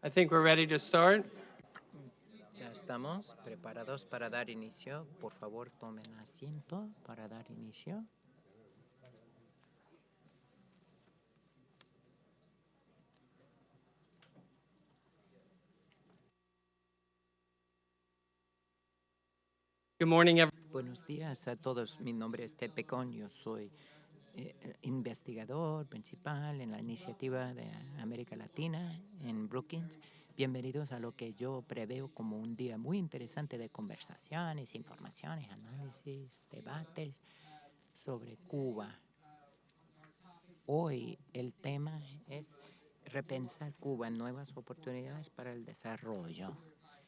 I think we're ready to start. Ya estamos preparados para dar inicio. Por favor, tomen asiento para dar inicio. Good morning, everyone. Buenos días a todos. Mi nombre es Ted Pecón. Yo soy investigador principal en la iniciativa de América Latina en Brookings. Bienvenidos a lo que yo preveo como un día muy interesante de conversaciones, informaciones, análisis, debates sobre Cuba. Hoy el tema es repensar Cuba, nuevas oportunidades para el desarrollo.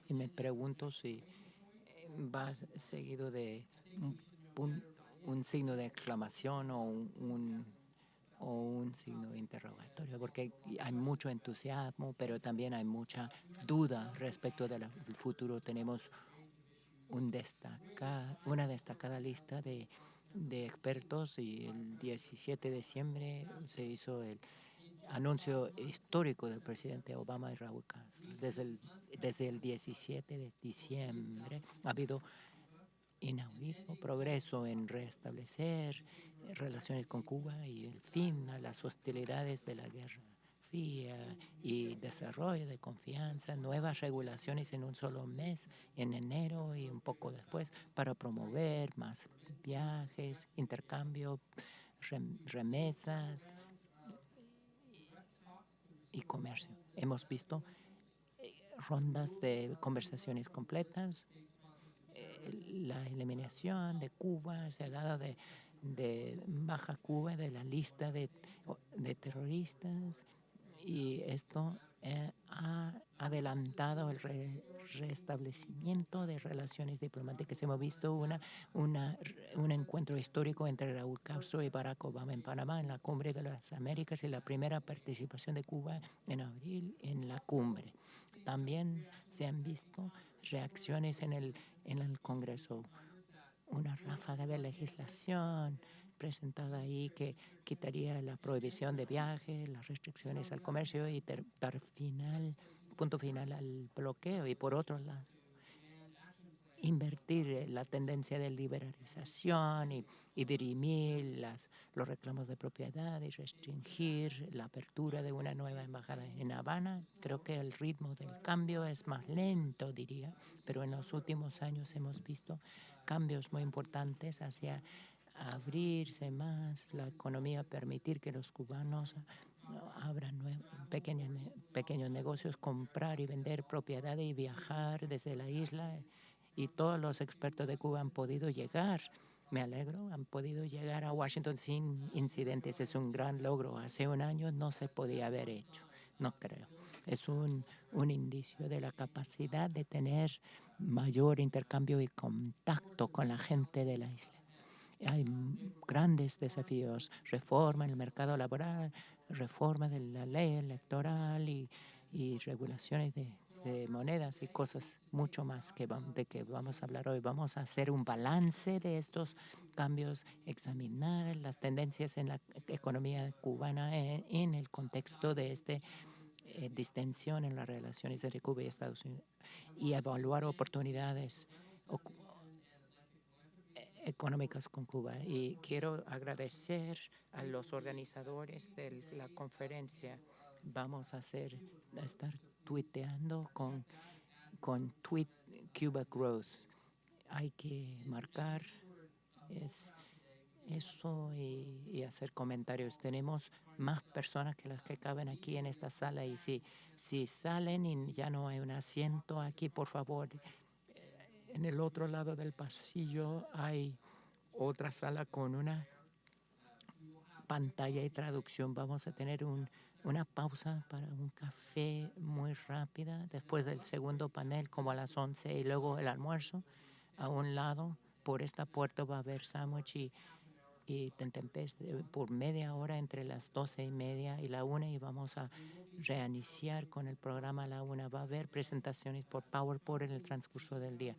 Y me pregunto si va seguido de un signo de exclamación o un signo de interrogatorio, porque hay mucho entusiasmo, pero también hay mucha duda respecto del futuro. Tenemos una destacada lista de expertos y el 17 de diciembre se hizo el anuncio histórico del presidente Obama y Raúl Castro. Desde el 17 de diciembre ha habido inaudito progreso en restablecer relaciones con Cuba y el fin a las hostilidades de la Guerra Fría y desarrollo de confianza, nuevas regulaciones en un solo mes, en enero y un poco después, para promover más viajes, intercambio, remesas y comercio. Hemos visto rondas de conversaciones completas. La eliminación de Cuba se ha dado de baja Cuba de la lista de terroristas y esto ha adelantado el restablecimiento de relaciones diplomáticas. Hemos visto un encuentro histórico entre Raúl Castro y Barack Obama en Panamá en la Cumbre de las Américas y la primera participación de Cuba en abril en la cumbre. También se han visto reacciones en el Congreso, una ráfaga de legislación presentada ahí que quitaría la prohibición de viaje, las restricciones al comercio y dar punto final al bloqueo. Y por otro lado, invertir la tendencia de liberalización y dirimir los reclamos de propiedad y restringir la apertura de una nueva embajada en Habana. Creo que el ritmo del cambio es más lento, diría, pero en los últimos años hemos visto cambios muy importantes hacia abrirse más la economía, permitir que los cubanos abran pequeños negocios, comprar y vender propiedades y viajar desde la isla. Y todos los expertos de Cuba han podido llegar, me alegro, han podido llegar a Washington sin incidentes. Es un gran logro. Hace un año no se podía haber hecho, no creo. Es un indicio de la capacidad de tener mayor intercambio y contacto con la gente de la isla. Hay grandes desafíos, reforma en el mercado laboral, reforma de la ley electoral y regulaciones de monedas y cosas mucho más de que vamos a hablar hoy. Vamos a hacer un balance de estos cambios, examinar las tendencias en la economía cubana en el contexto de esta distensión en las relaciones entre Cuba y Estados Unidos y evaluar oportunidades económicas con Cuba. Y quiero agradecer a los organizadores de la conferencia. Vamos a estar tuiteando con Tweet Cuba Growth. Hay que marcar eso y hacer comentarios. Tenemos más personas que las que caben aquí en esta sala y si salen y ya no hay un asiento aquí, por favor, en el otro lado del pasillo hay otra sala con una pantalla y traducción. Vamos a tener una pausa para un café muy rápida después del segundo panel, como a las 11, y luego el almuerzo. A un lado, por esta puerta, va a haber sándwich y tentempiés por media hora entre las 12:30 y la 1, y vamos a reiniciar con el programa a la 1. Va a haber presentaciones por PowerPoint en el transcurso del día.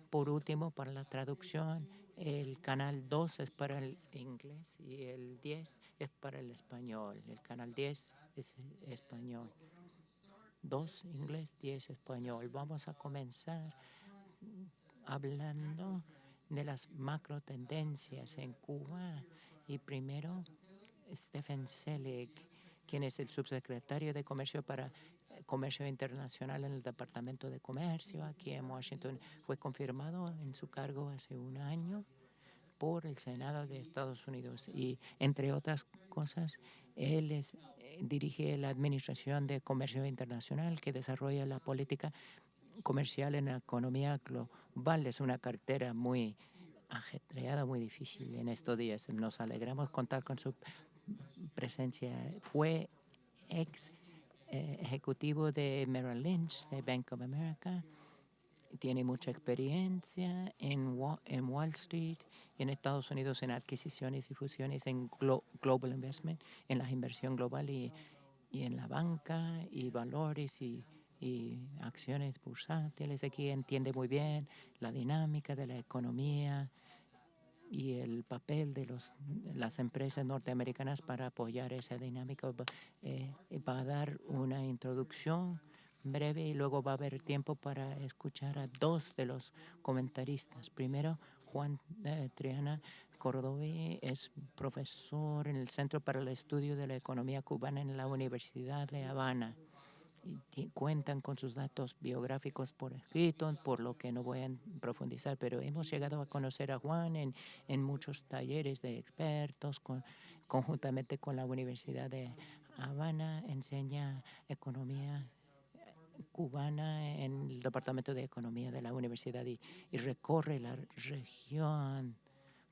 Por último, para la traducción, el canal 2 es para el inglés y el 10 es para el español. El canal 10 es español. 2 inglés, 10 español. Vamos a comenzar hablando de las macro tendencias en Cuba. Y primero, Stephen Selig, quien es el subsecretario de Comercio para Comercio Internacional en el Departamento de Comercio aquí en Washington. Fue confirmado en su cargo hace un año por el Senado de Estados Unidos y, entre otras cosas, él dirige la Administración de Comercio Internacional que desarrolla la política comercial en la economía global. Es una cartera muy ajetreada, muy difícil en estos días. Nos alegramos contar con su presencia. Fue ex ejecutivo de Merrill Lynch, de Bank of America. Tiene mucha experiencia en Wall Street, en Estados Unidos, en adquisiciones y fusiones, en Global Investment, en la inversión global y en la banca y valores y acciones bursátiles. Aquí entiende muy bien la dinámica de la economía y el papel de las empresas norteamericanas para apoyar esa dinámica. Va a dar una introducción breve y luego va a haber tiempo para escuchar a 2 de los comentaristas. Primero, Juan Triana Cordovi es profesor en el Centro para el Estudio de la Economía Cubana en la Universidad de Habana. Y cuentan con sus datos biográficos por escrito, por lo que no voy a profundizar, pero hemos llegado a conocer a Juan en muchos talleres de expertos, conjuntamente con la Universidad de Habana, enseña economía cubana en el Departamento de Economía de la Universidad y recorre la región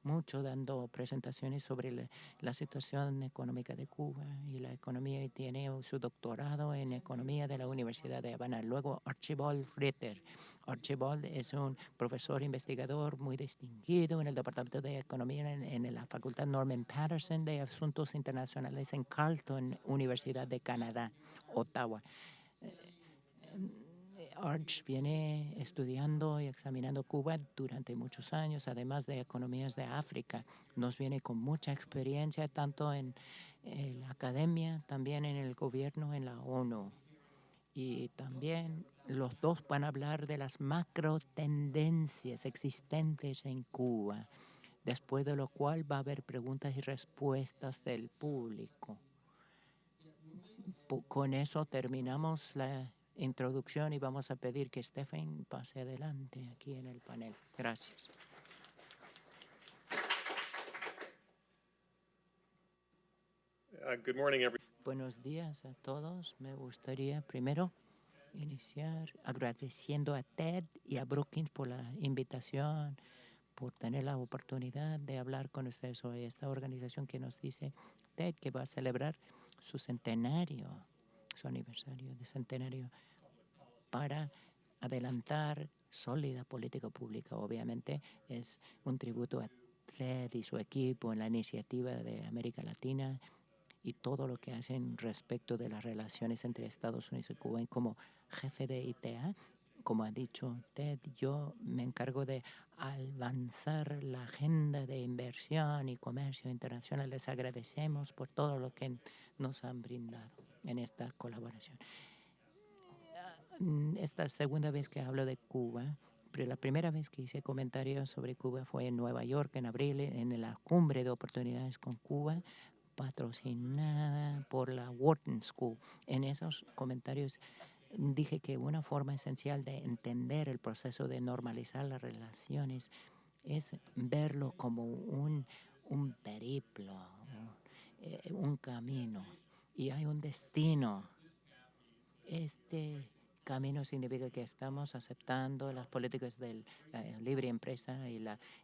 mucho dando presentaciones sobre la situación económica de Cuba y la economía, y tiene su doctorado en economía de la Universidad de Habana. Luego Archibald Ritter. Archibald es un profesor investigador muy distinguido en el Departamento de Economía en la Facultad Norman Patterson de Asuntos Internacionales en Carleton, Universidad de Canadá, Ottawa. Arch viene estudiando y examinando Cuba durante muchos años, además de economías de África. Nos viene con mucha experiencia tanto en la academia, también en el gobierno, en la ONU. Y también los dos van a hablar de las macro tendencias existentes en Cuba, después de lo cual va a haber preguntas y respuestas del público. Con eso terminamos la introducción y vamos a pedir que Stephen pase adelante aquí en el panel. Gracias. Good morning, everyone. Buenos días a todos. Me gustaría primero iniciar agradeciendo a Ted y a Brookings por la invitación, por tener la oportunidad de hablar con ustedes hoy. Esta organización que nos dice, Ted, que va a celebrar su centenario, su aniversario de centenario, para adelantar sólida política pública. Obviamente es un tributo a Ted y su equipo en la iniciativa de América Latina y todo lo que hacen respecto de las relaciones entre Estados Unidos y Cuba. Y como jefe de ITA, como ha dicho Ted, yo me encargo de avanzar la agenda de inversión y comercio internacional. Les agradecemos por todo lo que nos han brindado en esta colaboración. Esta segunda vez que hablo de Cuba, pero la primera vez que hice comentarios sobre Cuba fue en Nueva York en abril, en la cumbre de oportunidades con Cuba, patrocinada por la Wharton School. En esos comentarios dije que una forma esencial de entender el proceso de normalizar las relaciones es verlo como un periplo, un camino, y hay un destino. Este camino significa que estamos aceptando las políticas del libre empresa y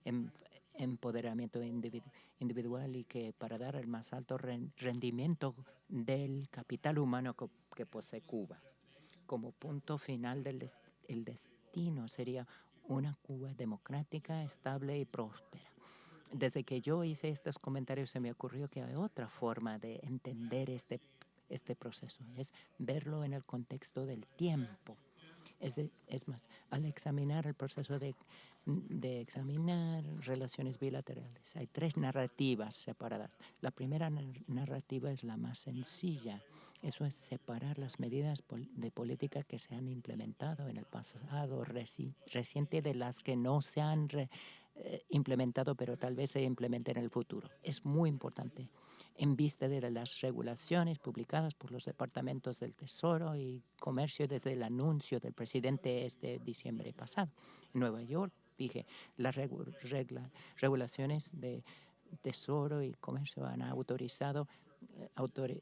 el empoderamiento individual, y que para dar el más alto rendimiento del capital humano que posee Cuba. Como punto final el destino sería una Cuba democrática, estable y próspera. Desde que yo hice estos comentarios se me ocurrió que hay otra forma de entender este proceso, es verlo en el contexto del tiempo. Es más, al examinar el proceso de examinar relaciones bilaterales, hay tres narrativas separadas. La primera narrativa es la más sencilla. Eso es separar las medidas de política que se han implementado en el pasado reciente de las que no se han implementado, pero tal vez se implementen en el futuro. Es muy importante en vista de las regulaciones publicadas por los departamentos del Tesoro y Comercio desde el anuncio del presidente este diciembre pasado. En Nueva York, dije, las regulaciones de Tesoro y Comercio han autorizado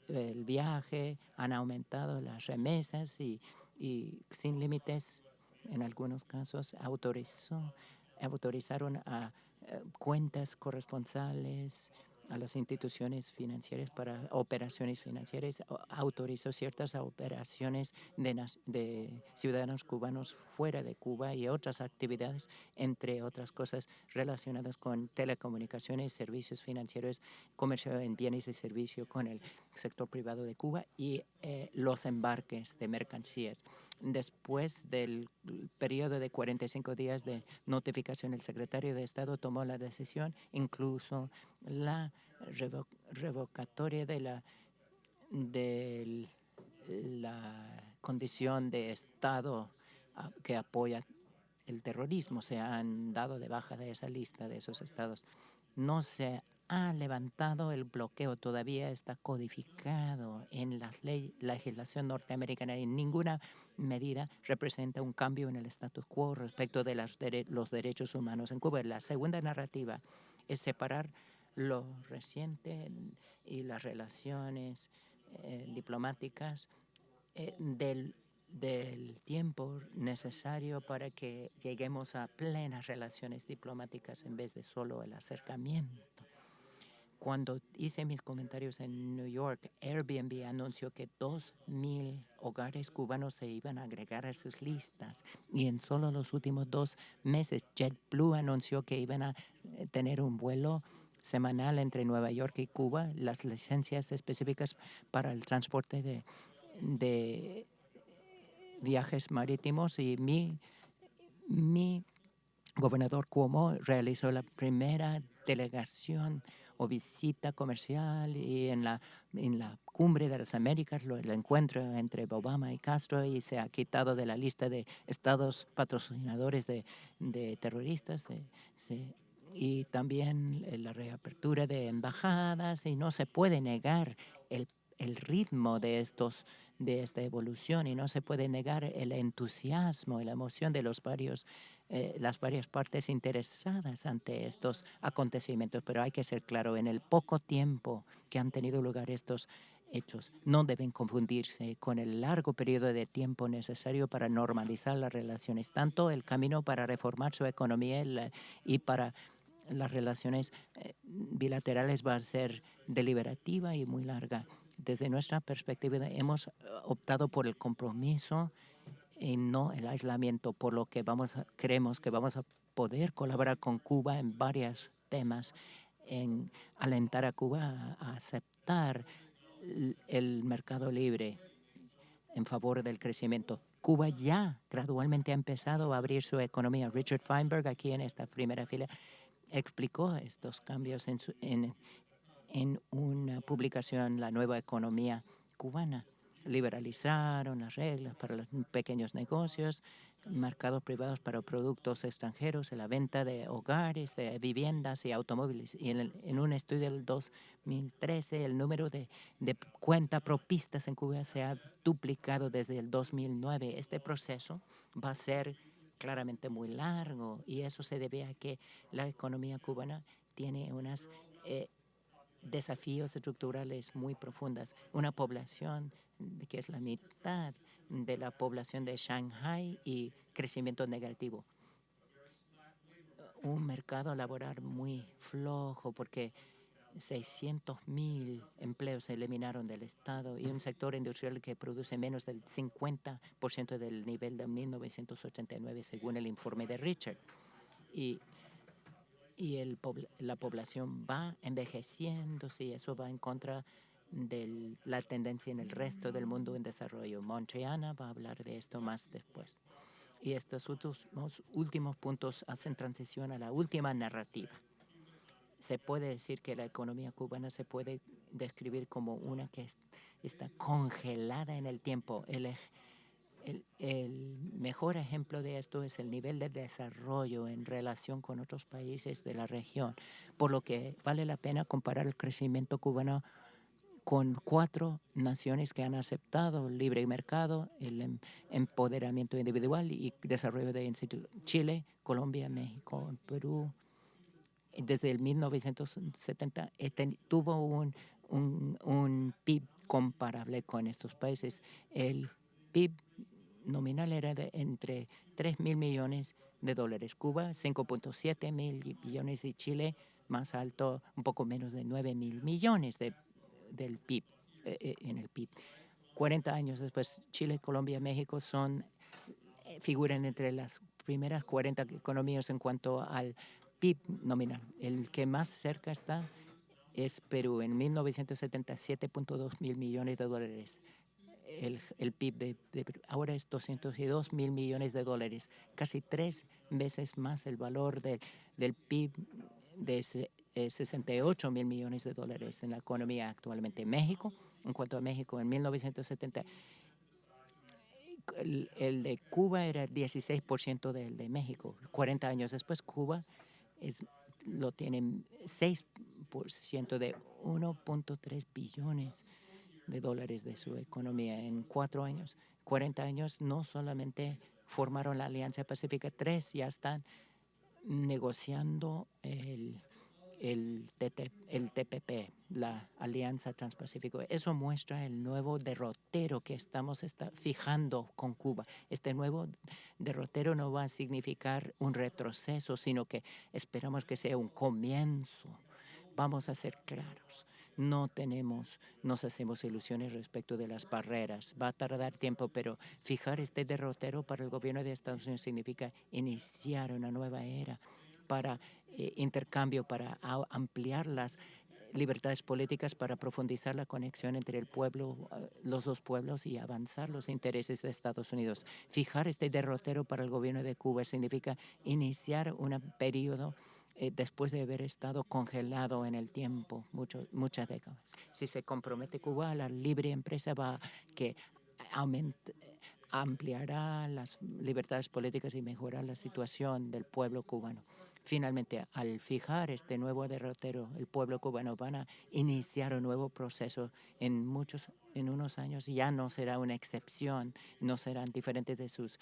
el viaje, han aumentado las remesas y sin límites, en algunos casos, autorizaron a cuentas corresponsales a las instituciones financieras para operaciones financieras, autorizó ciertas operaciones de ciudadanos cubanos fuera de Cuba y otras actividades, entre otras cosas relacionadas con telecomunicaciones, servicios financieros, comercio en bienes y servicios con el sector privado de Cuba y los embarques de mercancías. Después del periodo de 45 días de notificación, el secretario de Estado tomó la decisión, incluso la revocatoria de la condición de Estado que apoya el terrorismo. Se han dado de baja de esa lista de esos estados. No se ha levantado el bloqueo, todavía está codificado en la legislación norteamericana y ninguna medida representa un cambio en el status quo respecto de los derechos humanos en Cuba. La segunda narrativa es separar lo reciente y las relaciones diplomáticas del tiempo necesario para que lleguemos a plenas relaciones diplomáticas en vez de solo el acercamiento. Cuando hice mis comentarios en New York, Airbnb anunció que 2,000 hogares cubanos se iban a agregar a sus listas y en solo los últimos 2 meses JetBlue anunció que iban a tener un vuelo semanal entre Nueva York y Cuba, las licencias específicas para el transporte de viajes marítimos y mi gobernador Cuomo realizó la primera delegación o visita comercial y en la cumbre de las Américas, el encuentro entre Obama y Castro, y se ha quitado de la lista de estados patrocinadores de terroristas y también la reapertura de embajadas, y no se puede negar el ritmo de esta evolución y no se puede negar el entusiasmo y la emoción de las varias partes interesadas ante estos acontecimientos. Pero hay que ser claro, en el poco tiempo que han tenido lugar estos hechos, no deben confundirse con el largo periodo de tiempo necesario para normalizar las relaciones, tanto el camino para reformar su economía y para las relaciones bilaterales va a ser deliberativa y muy larga. Desde nuestra perspectiva hemos optado por el compromiso y no el aislamiento, por lo que creemos que vamos a poder colaborar con Cuba en varios temas, en alentar a Cuba a aceptar el mercado libre en favor del crecimiento. Cuba ya gradualmente ha empezado a abrir su economía. Richard Feinberg, aquí en esta primera fila, explicó estos cambios en una publicación, La Nueva Economía Cubana. Liberalizaron las reglas para los pequeños negocios, mercados privados para productos extranjeros, la venta de hogares, de viviendas y automóviles. Y en un estudio del 2013, el número de cuentapropistas en Cuba se ha duplicado desde el 2009. Este proceso va a ser claramente muy largo y eso se debe a que la economía cubana tiene unas desafíos estructurales muy profundas. Una población que es la mitad de la población de Shanghai y crecimiento negativo. Un mercado laboral muy flojo porque 600,000 empleos se eliminaron del Estado y un sector industrial que produce menos del 50% del nivel de 1989, según el informe de Richard. Y la población va envejeciéndose y eso va en contra de la tendencia en el resto del mundo en desarrollo. Montreana va a hablar de esto más después. Y estos últimos puntos hacen transición a la última narrativa. Se puede decir que la economía cubana se puede describir como una que está congelada en el tiempo. El mejor ejemplo de esto es el nivel de desarrollo en relación con otros países de la región, por lo que vale la pena comparar el crecimiento cubano con 4 naciones que han aceptado el libre mercado, el empoderamiento individual y desarrollo de institutos: Chile, Colombia, México, Perú. Desde el 1970 tuvo un PIB comparable con estos países. El PIB nominal era de entre 3.000 millones de dólares. Cuba, 5.7 mil millones, y Chile, más alto, un poco menos de 9.000 millones del PIB, en el PIB. 40 años después, Chile, Colombia, México figuran entre las primeras 40 economías en cuanto al PIB nominal. El que más cerca está es Perú, en 1977.2 mil millones de dólares. El PIB de Perú ahora es 202 mil millones de dólares, casi 3 veces más el valor del PIB de 68 mil millones de dólares en la economía actualmente. México, en cuanto a México, en 1970, el de Cuba era 16% del de México. 40 años después, Cuba lo tiene 6% de 1.3 billones de dólares de su economía en 4 años. 40 años no solamente formaron la Alianza Pacífica, 3 ya están negociando el TPP, la Alianza Transpacífico. Eso muestra el nuevo derrotero que estamos fijando con Cuba. Este nuevo derrotero no va a significar un retroceso, sino que esperamos que sea un comienzo. Vamos a ser claros. No nos hacemos ilusiones respecto de las barreras. Va a tardar tiempo, pero fijar este derrotero para el gobierno de Estados Unidos significa iniciar una nueva era para intercambio, para ampliar las libertades políticas, para profundizar la conexión entre el pueblo, los dos pueblos, y avanzar los intereses de Estados Unidos. Fijar este derrotero para el gobierno de Cuba significa iniciar un periodo después de haber estado congelado en el tiempo muchas décadas. Si se compromete Cuba a la libre empresa, que ampliará las libertades políticas y mejorar la situación del pueblo cubano. Finalmente, al fijar este nuevo derrotero, el pueblo cubano van a iniciar un nuevo proceso en unos años. Ya no será una excepción, no serán diferentes de sus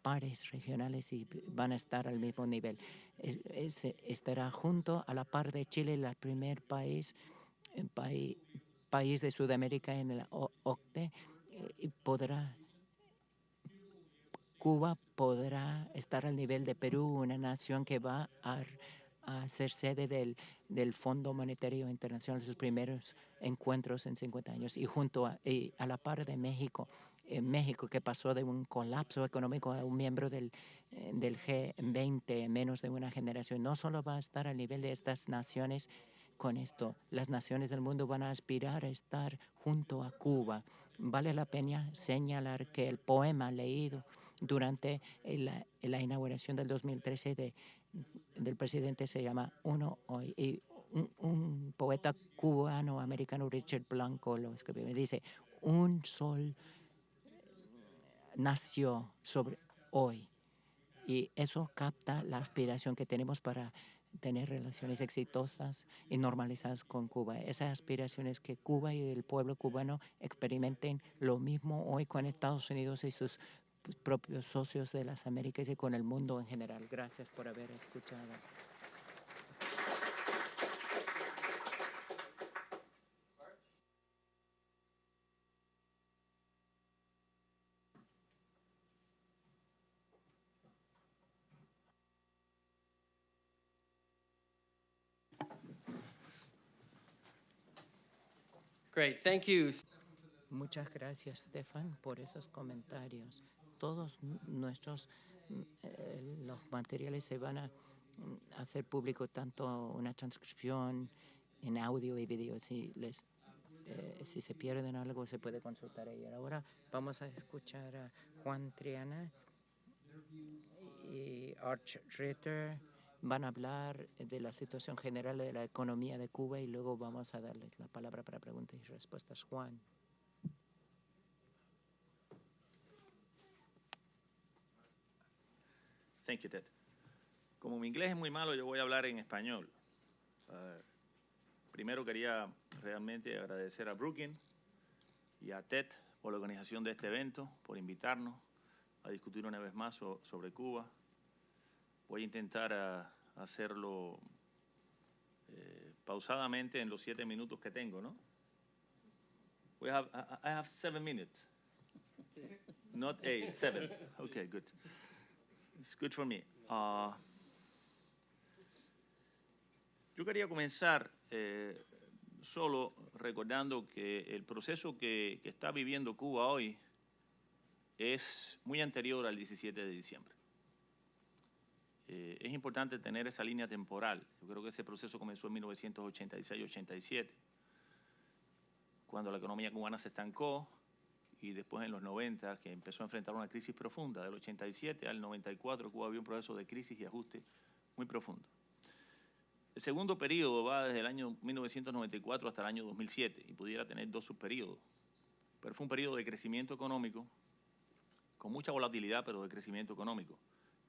pares regionales y van a estar al mismo nivel. Estará junto a la par de Chile, el primer país de Sudamérica en el OCDE, y Cuba podrá estar al nivel de Perú, una nación que va a ser sede del Fondo Monetario Internacional, sus primeros encuentros en 50 años, y junto a la par de México. México, que pasó de un colapso económico a un miembro del G20 en menos de una generación, no solo va a estar al nivel de estas naciones. Con esto, las naciones del mundo van a aspirar a estar junto a Cuba. Vale la pena señalar que el poema leído durante la inauguración del 2013 del presidente se llama Uno Hoy. Y un poeta cubano-americano, Richard Blanco, lo escribió. Me dice: un sol nació sobre hoy. Y eso capta la aspiración que tenemos para tener relaciones exitosas y normalizadas con Cuba. Esas aspiraciones que Cuba y el pueblo cubano experimenten lo mismo hoy con Estados Unidos y sus propios socios de las Américas y con el mundo en general. Gracias por haber escuchado. Great, thank you. Muchas gracias, Stefan, por esos comentarios. Todos los materiales se van a hacer público, tanto una transcripción en audio y video. Si se pierden algo, se puede consultar ahí. Ahora vamos a escuchar a Juan Triana, y Arch Ritter van a hablar de la situación general de la economía de Cuba y luego vamos a darles la palabra para preguntas y respuestas. Juan. Thank you, Ted. Como mi inglés es muy malo, yo voy a hablar en español. Primero quería realmente agradecer a Brookings y a Ted por la organización de este evento, por invitarnos a discutir una vez más sobre Cuba. Voy a intentar hacerlo pausadamente en los 7 minutos que tengo, ¿no? I have 7 minutes. Not 8, 7. Okay, good. It's good for me. Yo quería comenzar solo recordando que el proceso que está viviendo Cuba hoy es muy anterior al 17 de diciembre. Es importante tener esa línea temporal. Yo creo que ese proceso comenzó en 1986-87, cuando la economía cubana se estancó, y después en los 90, que empezó a enfrentar una crisis profunda. Del 87 al 94, Cuba vivió un proceso de crisis y ajuste muy profundo. El segundo periodo va desde el año 1994 hasta el año 2007 y pudiera tener 2 subperiodos. Pero fue un periodo de crecimiento económico, con mucha volatilidad, pero de crecimiento económico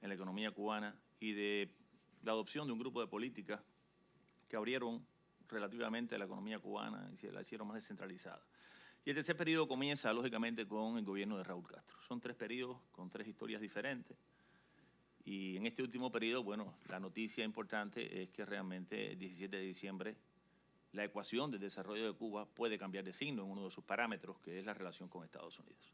en la economía cubana y de la adopción de un grupo de políticas que abrieron relativamente la economía cubana y se la hicieron más descentralizada. Y el tercer periodo comienza, lógicamente, con el gobierno de Raúl Castro. Son 3 periodos con 3 historias diferentes. Y en este último periodo, bueno, la noticia importante es que realmente el 17 de diciembre la ecuación del desarrollo de Cuba puede cambiar de signo en uno de sus parámetros, que es la relación con Estados Unidos.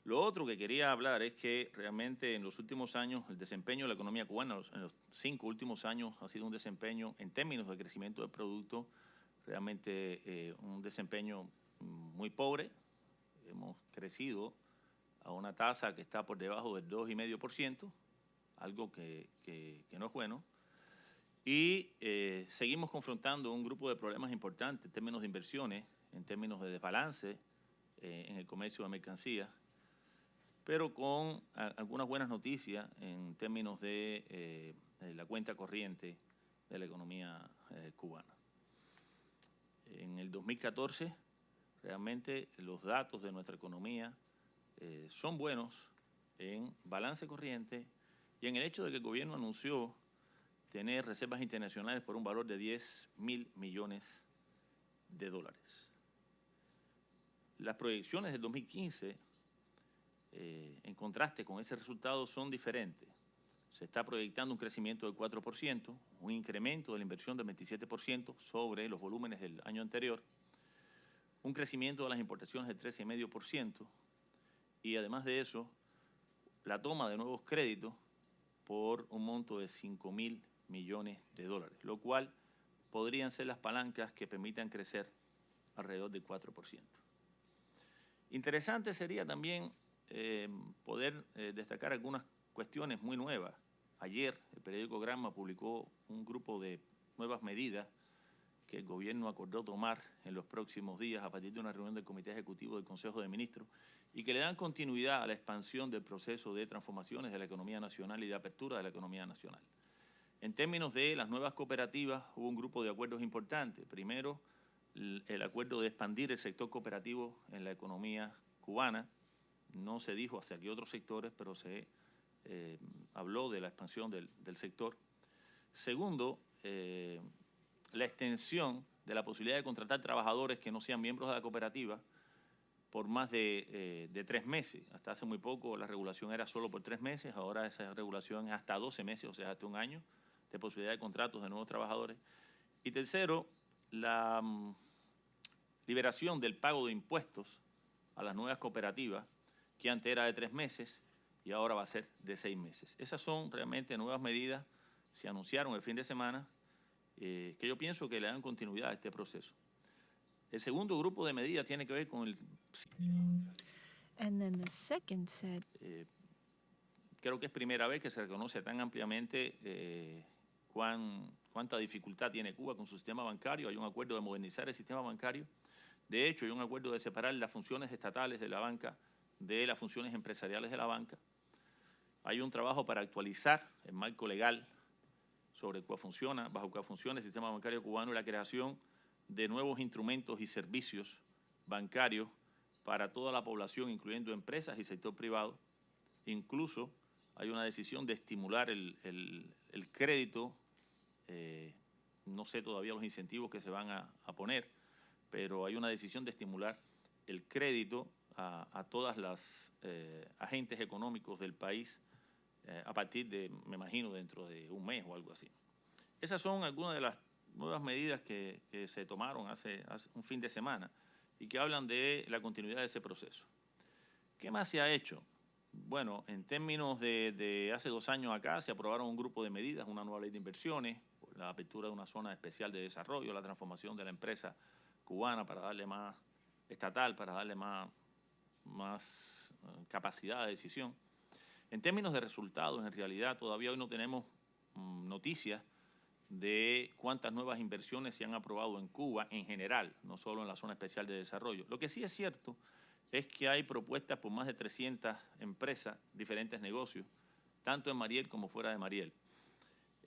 Lo otro que quería hablar es que realmente en los últimos años el desempeño de la economía cubana, en los 5 últimos años, ha sido un desempeño en términos de crecimiento del producto, realmente un desempeño muy pobre. Hemos crecido a una tasa que está por debajo del 2,5%, algo que no es bueno. Y seguimos confrontando un grupo de problemas importantes en términos de inversiones, en términos de desbalance en el comercio de mercancías, pero con algunas buenas noticias en términos de la cuenta corriente de la economía cubana. En el 2014, realmente los datos de nuestra economía son buenos en balance corriente y en el hecho de que el gobierno anunció tener reservas internacionales por un valor de $10.000 millones. Las proyecciones del 2015, en contraste con ese resultado, son diferentes. Se está proyectando un crecimiento del 4%, un incremento de la inversión del 27% sobre los volúmenes del año anterior, un crecimiento de las importaciones del 13,5%, y además de eso, la toma de nuevos créditos por un monto de $5.000 millones, lo cual podrían ser las palancas que permitan crecer alrededor del 4%. Interesante sería también poder destacar algunas cuestiones muy nuevas. Ayer el periódico Granma publicó un grupo de nuevas medidas que el gobierno acordó tomar en los próximos días a partir de una reunión del Comité Ejecutivo del Consejo de Ministros y que le dan continuidad a la expansión del proceso de transformaciones de la economía nacional y de apertura de la economía nacional. En términos de las nuevas cooperativas, hubo un grupo de acuerdos importantes. Primero, el acuerdo de expandir el sector cooperativo en la economía cubana. No se dijo hacia qué otros sectores, pero se habló de la expansión del sector. Segundo, la extensión de la posibilidad de contratar trabajadores que no sean miembros de la cooperativa por más de 3 meses. Hasta hace muy poco la regulación era solo por 3 meses, ahora esa regulación es hasta 12 meses, o sea, hasta 1 año de posibilidad de contratos de nuevos trabajadores. Y tercero, la liberación del pago de impuestos a las nuevas cooperativas, que antes era de 3 meses y ahora va a ser de 6 meses. Esas son realmente nuevas medidas, se anunciaron el fin de semana, que yo pienso que le dan continuidad a este proceso. El segundo grupo de medidas tiene que ver con el... And then the second set, creo que es primera vez que se reconoce tan ampliamente cuánta dificultad tiene Cuba con su sistema bancario. Hay un acuerdo de modernizar el sistema bancario. De hecho, hay un acuerdo de separar las funciones estatales de la banca de las funciones empresariales de la banca. Hay un trabajo para actualizar el marco legal sobre cuál funciona, bajo cuál funciona el sistema bancario cubano y la creación de nuevos instrumentos y servicios bancarios para toda la población, incluyendo empresas y sector privado. Incluso hay una decisión de estimular el crédito, no sé todavía los incentivos que se van a poner, pero hay una decisión de estimular el crédito a todas las agentes económicos del país a partir de, me imagino, dentro de un mes o algo así. Esas son algunas de las nuevas medidas que se tomaron hace un fin de semana y que hablan de la continuidad de ese proceso. ¿Qué más se ha hecho? Bueno, en términos de hace 2 años acá se aprobaron un grupo de medidas, una nueva ley de inversiones, la apertura de una zona especial de desarrollo, la transformación de la empresa cubana para darle más estatal, para darle más capacidad de decisión. En términos de resultados, en realidad todavía hoy no tenemos noticias de cuántas nuevas inversiones se han aprobado en Cuba en general, no solo en la zona especial de desarrollo. Lo que sí es cierto es que hay propuestas por más de 300 empresas, diferentes negocios, tanto en Mariel como fuera de Mariel.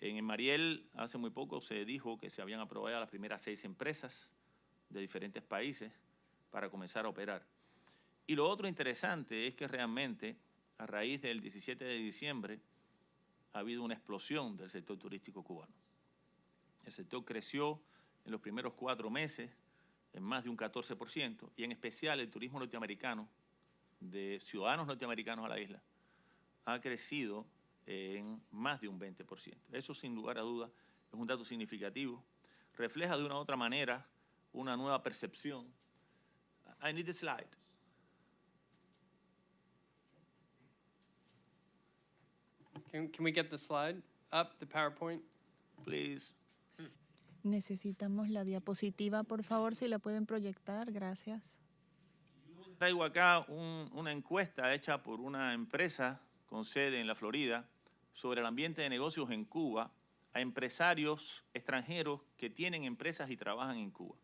En Mariel hace muy poco se dijo que se habían aprobado las primeras 6 empresas de diferentes países para comenzar a operar. Y lo otro interesante es que realmente a raíz del 17 de diciembre ha habido una explosión del sector turístico cubano. El sector creció en los primeros 4 meses en más de un 14%, y en especial el turismo norteamericano, de ciudadanos norteamericanos a la isla, ha crecido en más de un 20%. Eso, sin lugar a dudas, es un dato significativo. Refleja de una u otra manera una nueva percepción. I need the slide. Can we get the slide up, the PowerPoint? Please. Necesitamos la diapositiva, por favor, si la pueden proyectar. Gracias. Traigo acá una encuesta hecha por una empresa con sede en la Florida sobre el ambiente de negocios en Cuba a empresarios extranjeros que tienen empresas y trabajan en Cuba.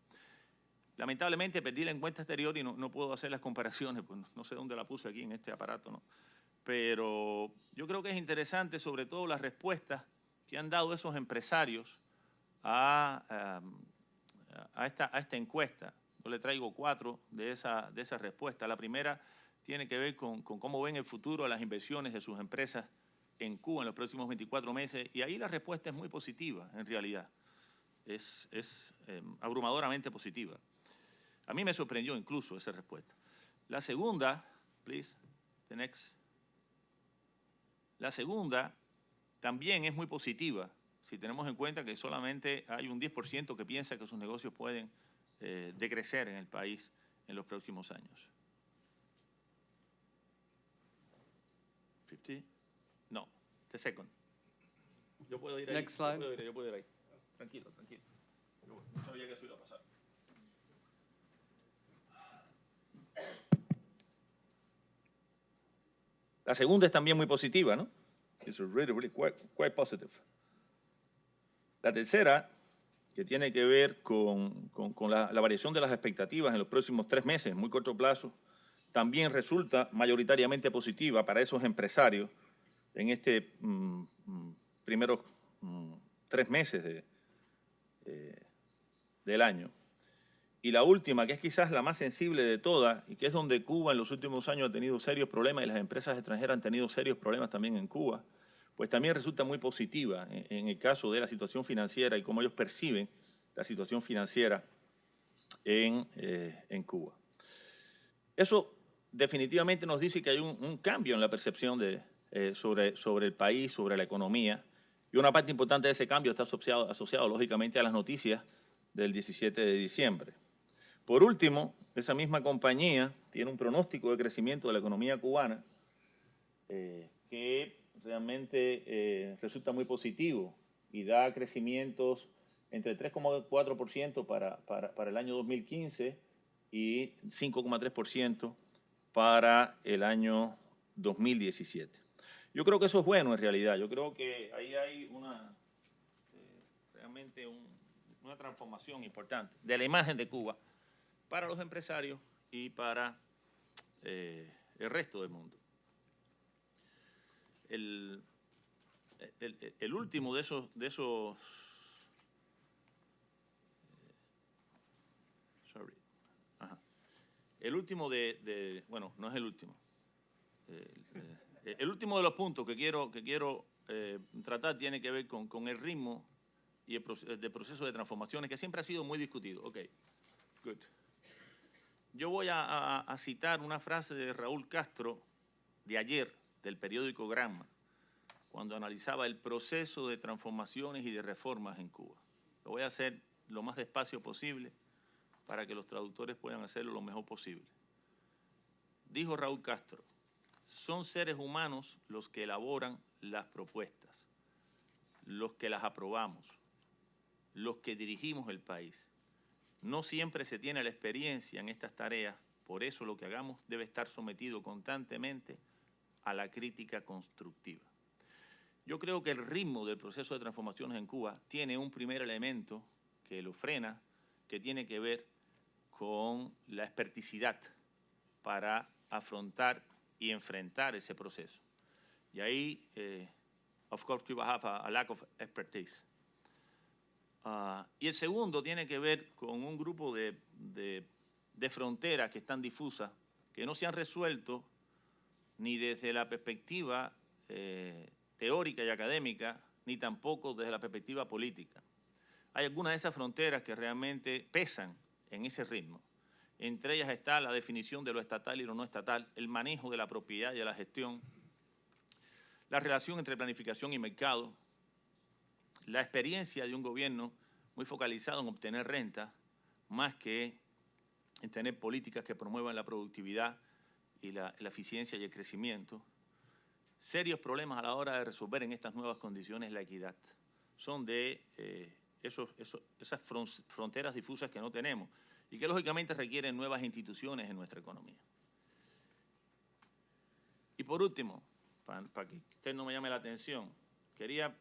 Lamentablemente perdí la encuesta anterior y no puedo hacer las comparaciones, pues no sé dónde la puse aquí en este aparato, ¿no? Pero yo creo que es interesante sobre todo las respuestas que han dado esos empresarios a esta encuesta. Yo le traigo 4 de esas respuestas. La primera tiene que ver con cómo ven el futuro de las inversiones de sus empresas en Cuba en los próximos 24 meses, y ahí la respuesta es muy positiva, en realidad. Es abrumadoramente positiva. A mí me sorprendió incluso esa respuesta. La segunda, please, the next. La segunda también es muy positiva, si tenemos en cuenta que solamente hay un 10% que piensa que sus negocios pueden decrecer en el país en los próximos años. 50? No, the second. Yo puedo ir ahí. Next slide. Yo puedo ir ahí. Tranquilo, tranquilo. Yo no sabía que eso iba a pasar. La segunda es también muy positiva, ¿no? It's really quite positive. La tercera, que tiene que ver con la variación de las expectativas en los próximos 3 meses, en muy corto plazo, también resulta mayoritariamente positiva para esos empresarios en este primeros 3 meses del año. Y la última, que es quizás la más sensible de todas, y que es donde Cuba en los últimos años ha tenido serios problemas y las empresas extranjeras han tenido serios problemas también en Cuba, pues también resulta muy positiva en el caso de la situación financiera y cómo ellos perciben la situación financiera en Cuba. Eso definitivamente nos dice que hay un cambio en la percepción sobre el país, sobre la economía, y una parte importante de ese cambio está asociado lógicamente a las noticias del 17 de diciembre. Por último, esa misma compañía tiene un pronóstico de crecimiento de la economía cubana que realmente resulta muy positivo y da crecimientos entre 3,4% para el año 2015 y 5,3% para el año 2017. Yo creo que eso es bueno en realidad. Yo creo que ahí hay realmente una transformación importante de la imagen de Cuba para los empresarios y para el resto del mundo. el último de esos el último bueno, no es el último. El último de los puntos que quiero tratar tiene que ver con el ritmo y el proceso de transformaciones, que siempre ha sido muy discutido. Ok, good. Yo voy a citar una frase de Raúl Castro de ayer, del periódico Gramma, cuando analizaba el proceso de transformaciones y de reformas en Cuba. Lo voy a hacer lo más despacio posible para que los traductores puedan hacerlo lo mejor posible. Dijo Raúl Castro: son seres humanos los que elaboran las propuestas, los que las aprobamos, los que dirigimos el país. No siempre se tiene la experiencia en estas tareas, por eso lo que hagamos debe estar sometido constantemente a la crítica constructiva. Yo creo que el ritmo del proceso de transformaciones en Cuba tiene un primer elemento que lo frena, que tiene que ver con la experticidad para afrontar y enfrentar ese proceso. Y ahí, of course, Cuba have a lack of expertise. Y el segundo tiene que ver con un grupo de fronteras que están difusas, que no se han resuelto ni desde la perspectiva teórica y académica, ni tampoco desde la perspectiva política. Hay algunas de esas fronteras que realmente pesan en ese ritmo. Entre ellas está la definición de lo estatal y lo no estatal, el manejo de la propiedad y de la gestión, la relación entre planificación y mercado, la experiencia de un gobierno muy focalizado en obtener renta, más que en tener políticas que promuevan la productividad y la eficiencia y el crecimiento. Serios problemas a la hora de resolver en estas nuevas condiciones la equidad. Son de esas fronteras difusas que no tenemos y que lógicamente requieren nuevas instituciones en nuestra economía. Y por último, para que usted no me llame la atención, quería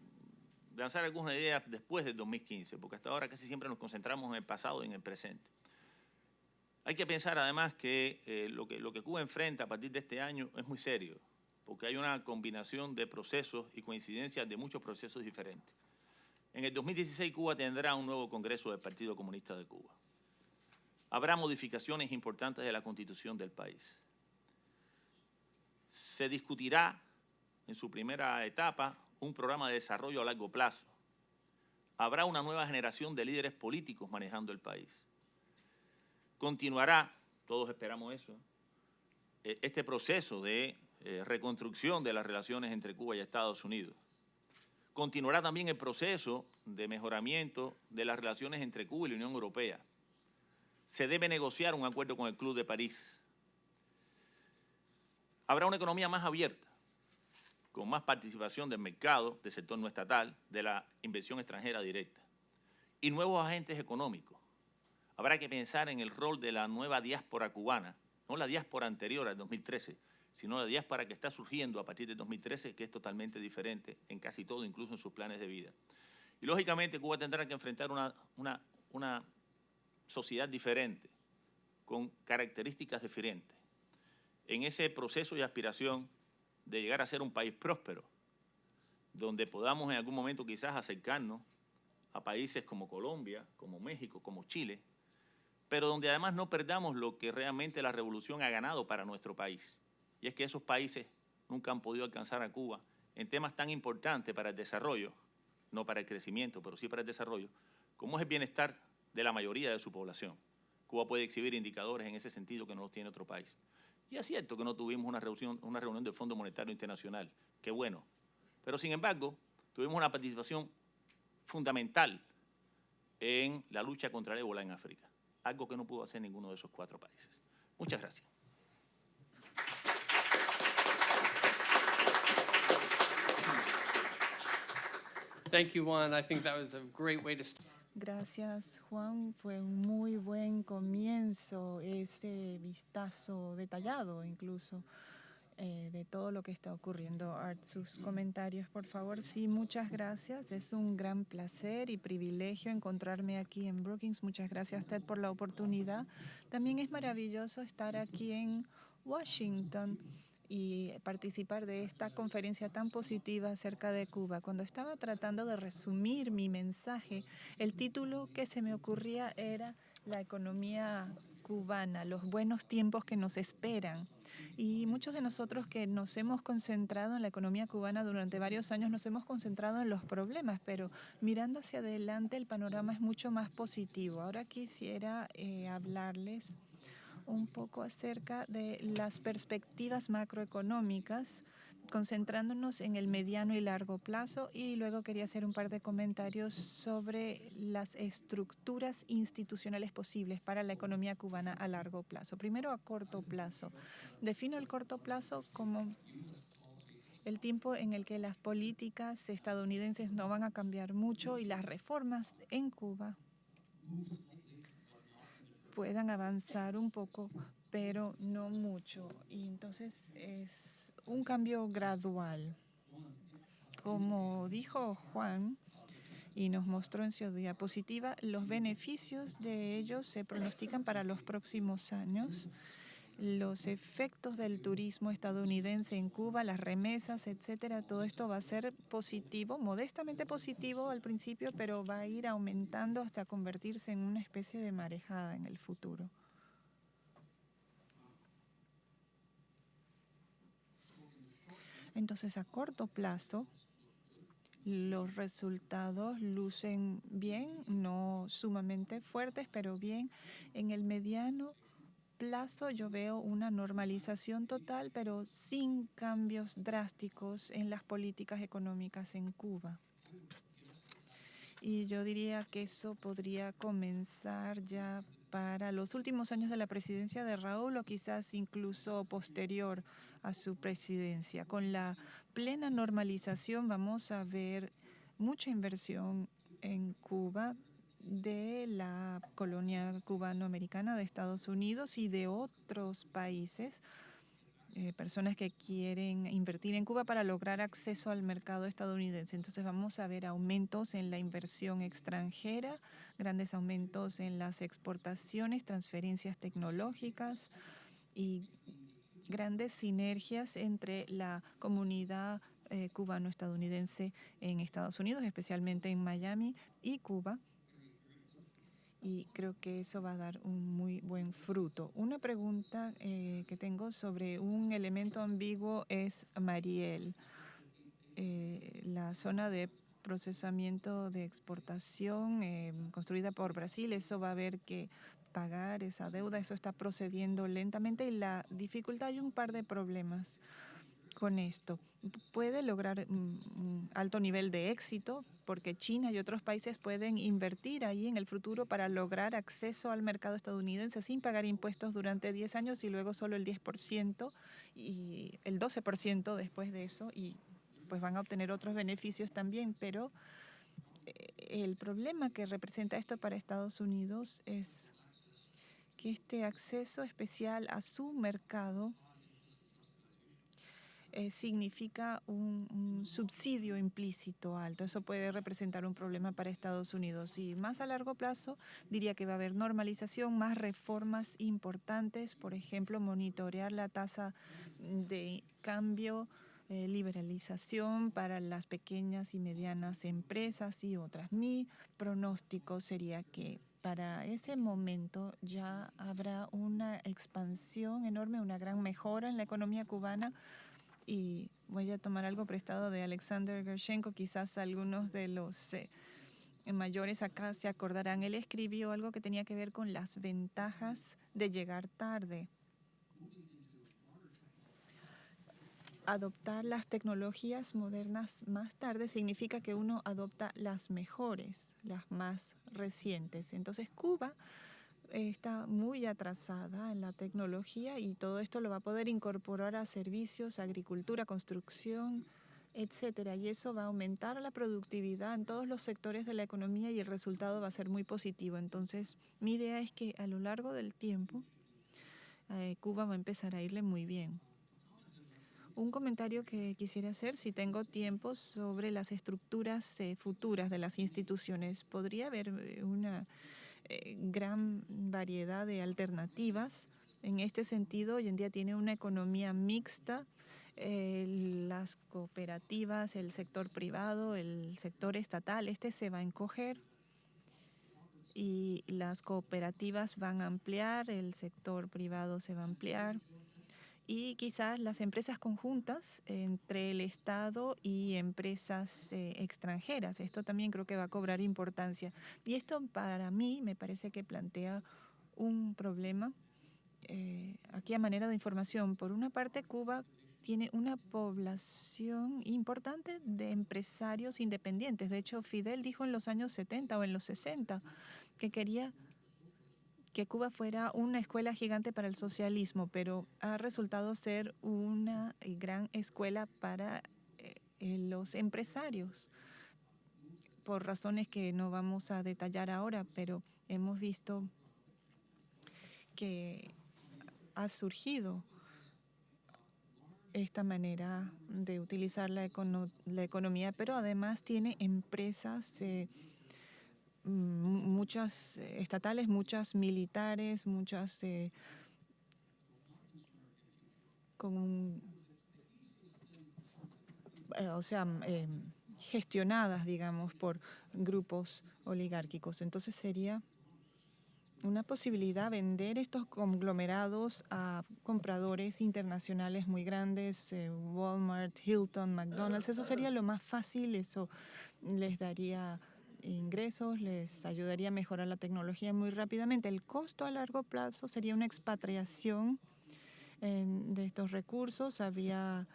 lanzar algunas ideas después del 2015, porque hasta ahora casi siempre nos concentramos en el pasado y en el presente. Hay que pensar además que lo que Cuba enfrenta a partir de este año es muy serio, porque hay una combinación de procesos y coincidencias de muchos procesos diferentes. En el 2016 Cuba tendrá un nuevo Congreso del Partido Comunista de Cuba. Habrá modificaciones importantes de la Constitución del país. Se discutirá en su primera etapa un programa de desarrollo a largo plazo. Habrá una nueva generación de líderes políticos manejando el país. Continuará, todos esperamos eso, este proceso de reconstrucción de las relaciones entre Cuba y Estados Unidos. Continuará también el proceso de mejoramiento de las relaciones entre Cuba y la Unión Europea. Se debe negociar un acuerdo con el Club de París. Habrá una economía más abierta, con más participación del mercado, del sector no estatal, de la inversión extranjera directa. Y nuevos agentes económicos. Habrá que pensar en el rol de la nueva diáspora cubana, no la diáspora anterior al 2013, sino la diáspora que está surgiendo a partir del 2013, que es totalmente diferente en casi todo, incluso en sus planes de vida. Y lógicamente Cuba tendrá que enfrentar una sociedad diferente, con características diferentes. En ese proceso y aspiración de llegar a ser un país próspero, donde podamos en algún momento quizás acercarnos a países como Colombia, como México, como Chile, pero donde además no perdamos lo que realmente la revolución ha ganado para nuestro país. Y es que esos países nunca han podido alcanzar a Cuba en temas tan importantes para el desarrollo, no para el crecimiento, pero sí para el desarrollo, como es el bienestar de la mayoría de su población. Cuba puede exhibir indicadores en ese sentido que no los tiene otro país. Y es cierto que no tuvimos una reunión del Fondo Monetario Internacional, qué bueno, pero sin embargo tuvimos una participación fundamental en la lucha contra el ébola en África, algo que no pudo hacer ninguno de esos 4 países. Muchas gracias. Thank you, Juan. I think that was a great way to start. Gracias, Juan. Fue un muy buen comienzo, ese vistazo detallado incluso de todo lo que está ocurriendo. Art, sus comentarios, por favor. Sí, muchas gracias. Es un gran placer y privilegio encontrarme aquí en Brookings. Muchas gracias, Ted, por la oportunidad. También es maravilloso estar aquí en Washington y participar de esta conferencia tan positiva acerca de Cuba. Cuando estaba tratando de resumir mi mensaje, el título que se me ocurría era La economía cubana, los buenos tiempos que nos esperan. Y muchos de nosotros que nos hemos concentrado en la economía cubana durante varios años nos hemos concentrado en los problemas, pero mirando hacia adelante el panorama es mucho más positivo. Ahora quisiera hablarles un poco acerca de las perspectivas macroeconómicas, concentrándonos en el mediano y largo plazo, y luego quería hacer un par de comentarios sobre las estructuras institucionales posibles para la economía cubana a largo plazo. Primero, a corto plazo. Defino el corto plazo como el tiempo en el que las políticas estadounidenses no van a cambiar mucho y las reformas en Cuba puedan avanzar un poco, pero no mucho. Y entonces es un cambio gradual. Como dijo Juan y nos mostró en su diapositiva, los beneficios de ellos se pronostican para los próximos años. Los efectos del turismo estadounidense en Cuba, las remesas, etcétera, todo esto va a ser positivo, modestamente positivo al principio, pero va a ir aumentando hasta convertirse en una especie de marejada en el futuro. Entonces, a corto plazo, los resultados lucen bien, no sumamente fuertes, pero bien. En el mediano plazo yo veo una normalización total, pero sin cambios drásticos en las políticas económicas en Cuba. Y yo diría que eso podría comenzar ya para los últimos años de la presidencia de Raúl o quizás incluso posterior a su presidencia. Con la plena normalización vamos a ver mucha inversión en Cuba de la colonia cubanoamericana de Estados Unidos y de otros países, personas que quieren invertir en Cuba para lograr acceso al mercado estadounidense. Entonces vamos a ver aumentos en la inversión extranjera, grandes aumentos en las exportaciones, transferencias tecnológicas y grandes sinergias entre la comunidad cubano-estadounidense en Estados Unidos, especialmente en Miami y Cuba. Y creo que eso va a dar un muy buen fruto. Una pregunta que tengo sobre un elemento ambiguo es Mariel, la zona de procesamiento de exportación construida por Brasil. Eso va a haber que pagar esa deuda, eso está procediendo lentamente y la dificultad, hay un par de problemas con esto. Puede lograr un alto nivel de éxito porque China y otros países pueden invertir ahí en el futuro para lograr acceso al mercado estadounidense sin pagar impuestos durante 10 años y luego solo el 10% y el 12% después de eso, y pues van a obtener otros beneficios también, pero el problema que representa esto para Estados Unidos es que este acceso especial a su mercado significa un subsidio implícito alto. Eso puede representar un problema para Estados Unidos. Y más a largo plazo, diría que va a haber normalización, más reformas importantes, por ejemplo, monitorear la tasa de cambio, liberalización para las pequeñas y medianas empresas y otras. Mi pronóstico sería que para ese momento ya habrá una expansión enorme, una gran mejora en la economía cubana. Y voy a tomar algo prestado de Alexander Gershenko, quizás algunos de los mayores acá se acordarán. Él escribió algo que tenía que ver con las ventajas de llegar tarde. Adoptar las tecnologías modernas más tarde significa que uno adopta las mejores, las más recientes. Entonces Cuba está muy atrasada en la tecnología y todo esto lo va a poder incorporar a servicios, agricultura, construcción, etcétera. Y eso va a aumentar la productividad en todos los sectores de la economía y el resultado va a ser muy positivo. Entonces, mi idea es que a lo largo del tiempo, Cuba va a empezar a irle muy bien. Un comentario que quisiera hacer, si tengo tiempo, sobre las estructuras futuras de las instituciones. Podría haber una gran variedad de alternativas en este sentido, hoy en día tiene una economía mixta. Las cooperativas, el sector privado, el sector estatal, este se va a encoger y las cooperativas van a ampliar, el sector privado se va a ampliar y quizás las empresas conjuntas entre el Estado y empresas extranjeras. Esto también creo que va a cobrar importancia. Y esto para mí me parece que plantea un problema. Aquí a manera de información, por una parte Cuba tiene una población importante de empresarios independientes. De hecho, Fidel dijo en los años 70 o en los 60 que quería que Cuba fuera una escuela gigante para el socialismo, pero ha resultado ser una gran escuela para los empresarios, por razones que no vamos a detallar ahora, pero hemos visto que ha surgido esta manera de utilizar la economía, pero además tiene empresas muchas estatales, muchas militares, muchas o sea, gestionadas, digamos, por grupos oligárquicos. Entonces sería una posibilidad vender estos conglomerados a compradores internacionales muy grandes, Walmart, Hilton, McDonald's. Eso sería lo más fácil, eso les daría ingresos, les ayudaría a mejorar la tecnología muy rápidamente. El costo a largo plazo sería una expatriación de estos recursos. Había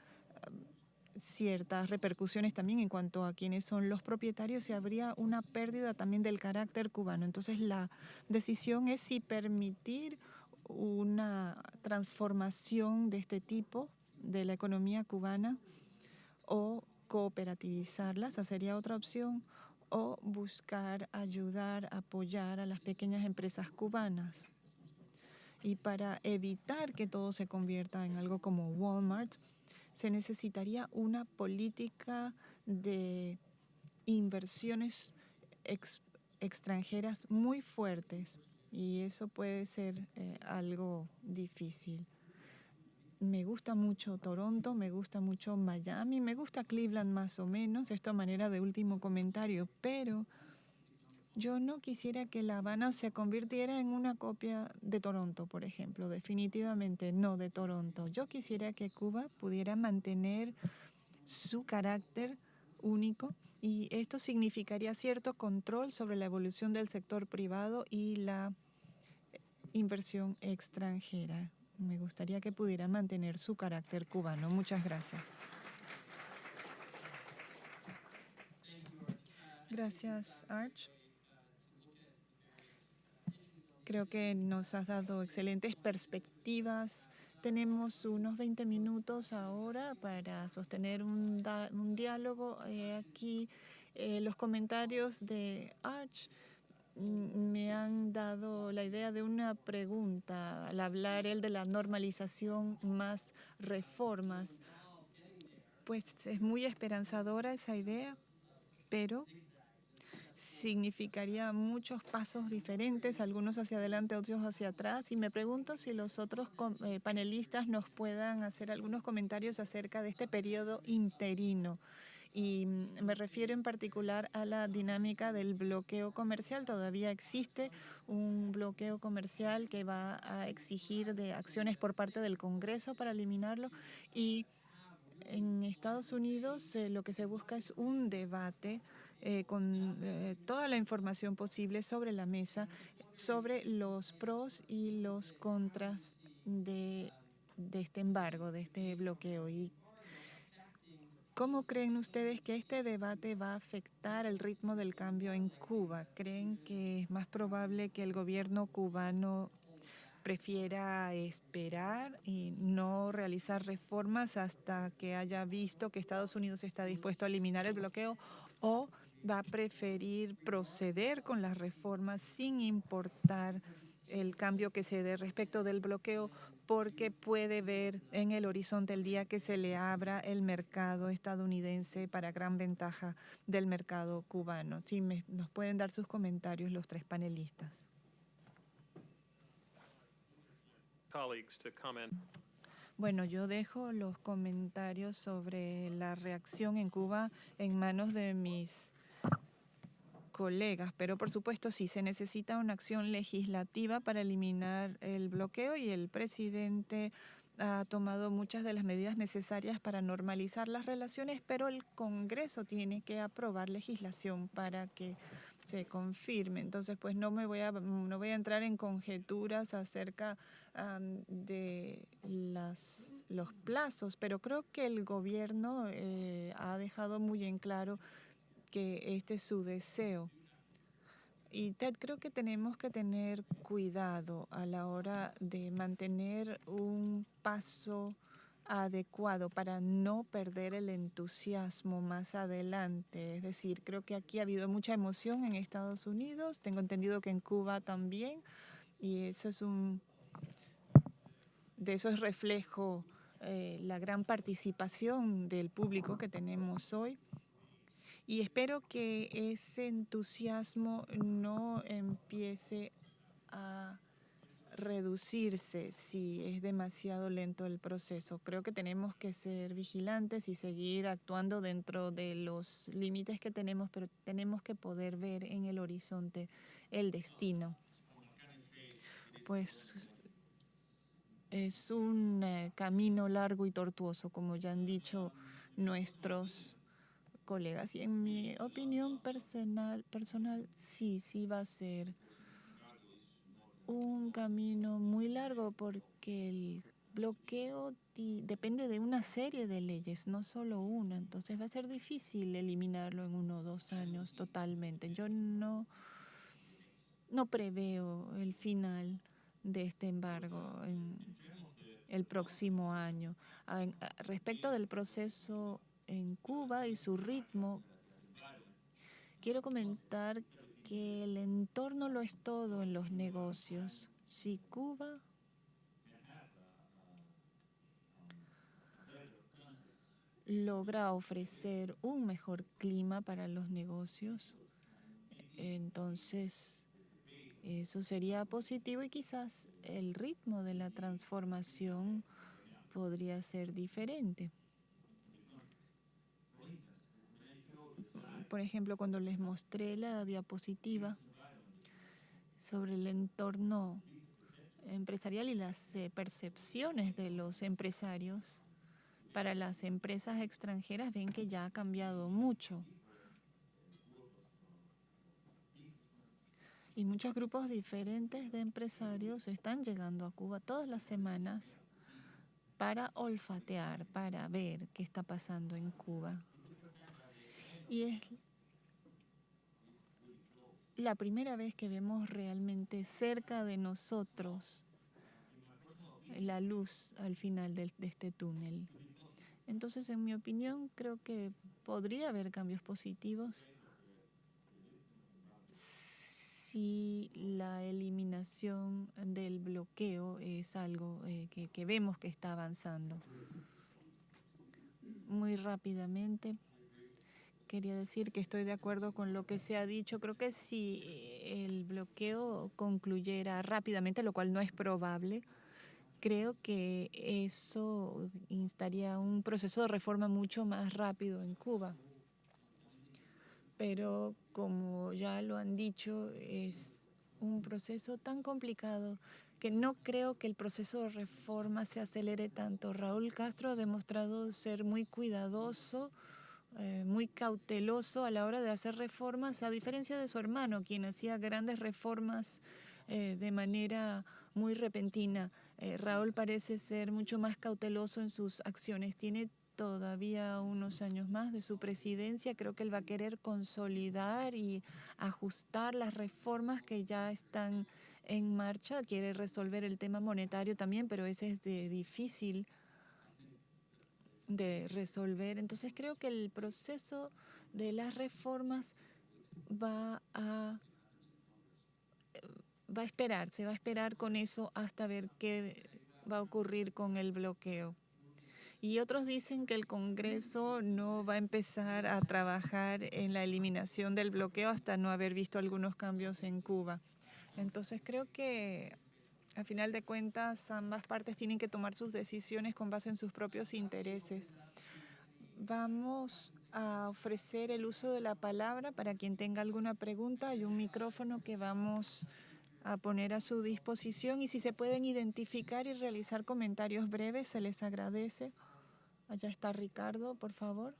ciertas repercusiones también en cuanto a quiénes son los propietarios y habría una pérdida también del carácter cubano. Entonces la decisión es si permitir una transformación de este tipo de la economía cubana o cooperativizarla, esa sería otra opción, o buscar ayudar, apoyar a las pequeñas empresas cubanas. Y para evitar que todo se convierta en algo como Walmart, se necesitaría una política de inversiones extranjeras muy fuertes y eso puede ser algo difícil. Me gusta mucho Toronto, me gusta mucho Miami, me gusta Cleveland más o menos, esto a manera de último comentario, pero yo no quisiera que La Habana se convirtiera en una copia de Toronto, por ejemplo. Definitivamente no de Toronto. Yo quisiera que Cuba pudiera mantener su carácter único y esto significaría cierto control sobre la evolución del sector privado y la inversión extranjera. Me gustaría que pudiera mantener su carácter cubano. Muchas gracias. Gracias, Arch. Creo que nos has dado excelentes perspectivas. Tenemos unos 20 minutos ahora para sostener un diálogo. Aquí los comentarios de Arch me han dado la idea de una pregunta al hablar él de la normalización más reformas. Pues es muy esperanzadora esa idea, pero significaría muchos pasos diferentes, algunos hacia adelante, otros hacia atrás, y me pregunto si los otros panelistas nos puedan hacer algunos comentarios acerca de este periodo interino. Y me refiero en particular a la dinámica del bloqueo comercial. Todavía existe un bloqueo comercial que va a exigir de acciones por parte del Congreso para eliminarlo y en Estados Unidos lo que se busca es un debate con toda la información posible sobre la mesa, sobre los pros y los contras de este embargo, de este bloqueo. ¿Y cómo creen ustedes que este debate va a afectar el ritmo del cambio en Cuba? ¿Creen que es más probable que el gobierno cubano prefiera esperar y no realizar reformas hasta que haya visto que Estados Unidos está dispuesto a eliminar el bloqueo, o va a preferir proceder con las reformas sin importar el cambio que se dé respecto del bloqueo, porque puede ver en el horizonte el día que se le abra el mercado estadounidense para gran ventaja del mercado cubano? Sí, nos pueden dar sus comentarios los tres panelistas. colleagues to comment. Bueno, yo dejo los comentarios sobre la reacción en Cuba en manos de mis colegas, pero por supuesto sí se necesita una acción legislativa para eliminar el bloqueo y el presidente ha tomado muchas de las medidas necesarias para normalizar las relaciones, pero el Congreso tiene que aprobar legislación para que se confirme. Entonces, pues no voy a entrar en conjeturas acerca de los plazos, pero creo que el gobierno ha dejado muy en claro que este es su deseo. Y Ted, creo que tenemos que tener cuidado a la hora de mantener un paso adecuado para no perder el entusiasmo más adelante. Es decir, creo que aquí ha habido mucha emoción en Estados Unidos, tengo entendido que en Cuba también, y eso es de eso es reflejo la gran participación del público que tenemos hoy. Y espero que ese entusiasmo no empiece a reducirse si es demasiado lento el proceso. Creo que tenemos que ser vigilantes y seguir actuando dentro de los límites que tenemos, pero tenemos que poder ver en el horizonte el destino. Pues es un camino largo y tortuoso, como ya han dicho nuestros colegas. Y en mi opinión personal, sí va a ser un camino muy largo porque el bloqueo depende de una serie de leyes, no solo una. Entonces va a ser difícil eliminarlo en 1 o 2 años totalmente. Yo no preveo el final de este embargo en el próximo año. Respecto del proceso en Cuba y su ritmo, quiero comentar que el entorno lo es todo en los negocios. Si Cuba logra ofrecer un mejor clima para los negocios, entonces eso sería positivo y quizás el ritmo de la transformación podría ser diferente. Por ejemplo, cuando les mostré la diapositiva sobre el entorno empresarial y las percepciones de los empresarios, para las empresas extranjeras ven que ya ha cambiado mucho. Y muchos grupos diferentes de empresarios están llegando a Cuba todas las semanas para olfatear, para ver qué está pasando en Cuba. Y es la primera vez que vemos realmente cerca de nosotros la luz al final de este túnel. Entonces, en mi opinión, creo que podría haber cambios positivos si la eliminación del bloqueo es algo que vemos que está avanzando. Muy rápidamente, quería decir que estoy de acuerdo con lo que se ha dicho. Creo que si el bloqueo concluyera rápidamente, lo cual no es probable, creo que eso instaría un proceso de reforma mucho más rápido en Cuba. Pero como ya lo han dicho, es un proceso tan complicado que no creo que el proceso de reforma se acelere tanto. Raúl Castro ha demostrado ser muy cuidadoso, muy cauteloso a la hora de hacer reformas, a diferencia de su hermano, quien hacía grandes reformas de manera muy repentina. Raúl parece ser mucho más cauteloso en sus acciones. Tiene todavía unos años más de su presidencia. Creo que él va a querer consolidar y ajustar las reformas que ya están en marcha. Quiere resolver el tema monetario también, pero ese es difícil de resolver. Entonces creo que el proceso de las reformas va a esperar, se va a esperar con eso hasta ver qué va a ocurrir con el bloqueo. Y otros dicen que el Congreso no va a empezar a trabajar en la eliminación del bloqueo hasta no haber visto algunos cambios en Cuba. Entonces creo que A final de cuentas, ambas partes tienen que tomar sus decisiones con base en sus propios intereses. Vamos a ofrecer el uso de la palabra para quien tenga alguna pregunta. Hay un micrófono que vamos a poner a su disposición y si se pueden identificar y realizar comentarios breves, se les agradece. Allá está Ricardo, por favor.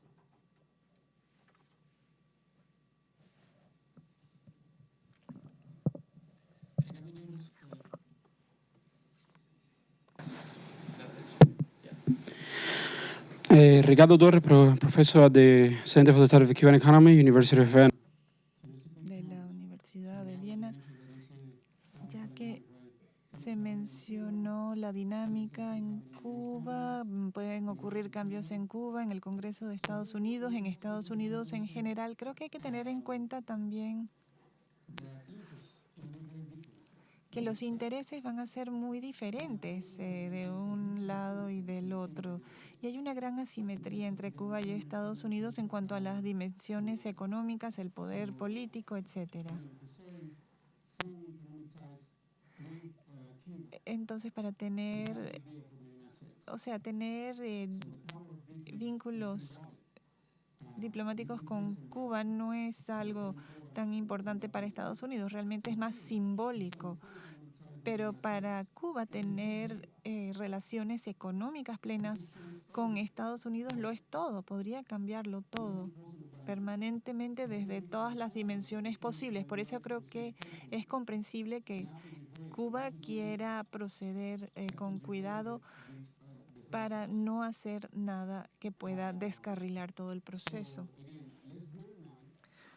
Ricardo Torres, profesor at the Center for the Study of the Cuban Economy, University of Vienna. De la Universidad de Viena, ya que se mencionó la dinámica en Cuba, pueden ocurrir cambios en Cuba, en el Congreso de Estados Unidos, en Estados Unidos en general. Creo que hay que tener en cuenta también que los intereses van a ser muy diferentes de un lado y del otro. Y hay una gran asimetría entre Cuba y Estados Unidos en cuanto a las dimensiones económicas, el poder político, etcétera. Entonces, para tener, tener vínculos diplomáticos con Cuba no es algo tan importante para Estados Unidos, realmente es más simbólico. Pero para Cuba tener relaciones económicas plenas con Estados Unidos lo es todo, podría cambiarlo todo permanentemente desde todas las dimensiones posibles. Por eso creo que es comprensible que Cuba quiera proceder con cuidado para no hacer nada que pueda descarrilar todo el proceso.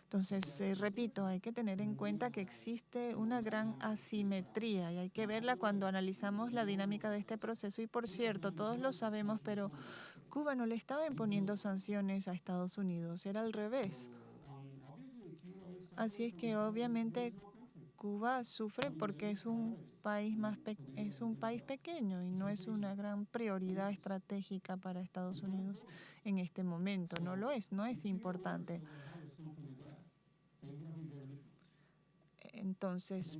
Entonces, repito, hay que tener en cuenta que existe una gran asimetría y hay que verla cuando analizamos la dinámica de este proceso. Y por cierto, todos lo sabemos, pero Cuba no le estaba imponiendo sanciones a Estados Unidos, era al revés. Así es que obviamente Cuba sufre porque es un país es un país pequeño y no es una gran prioridad estratégica para Estados Unidos en este momento. No lo es, no es importante. Entonces,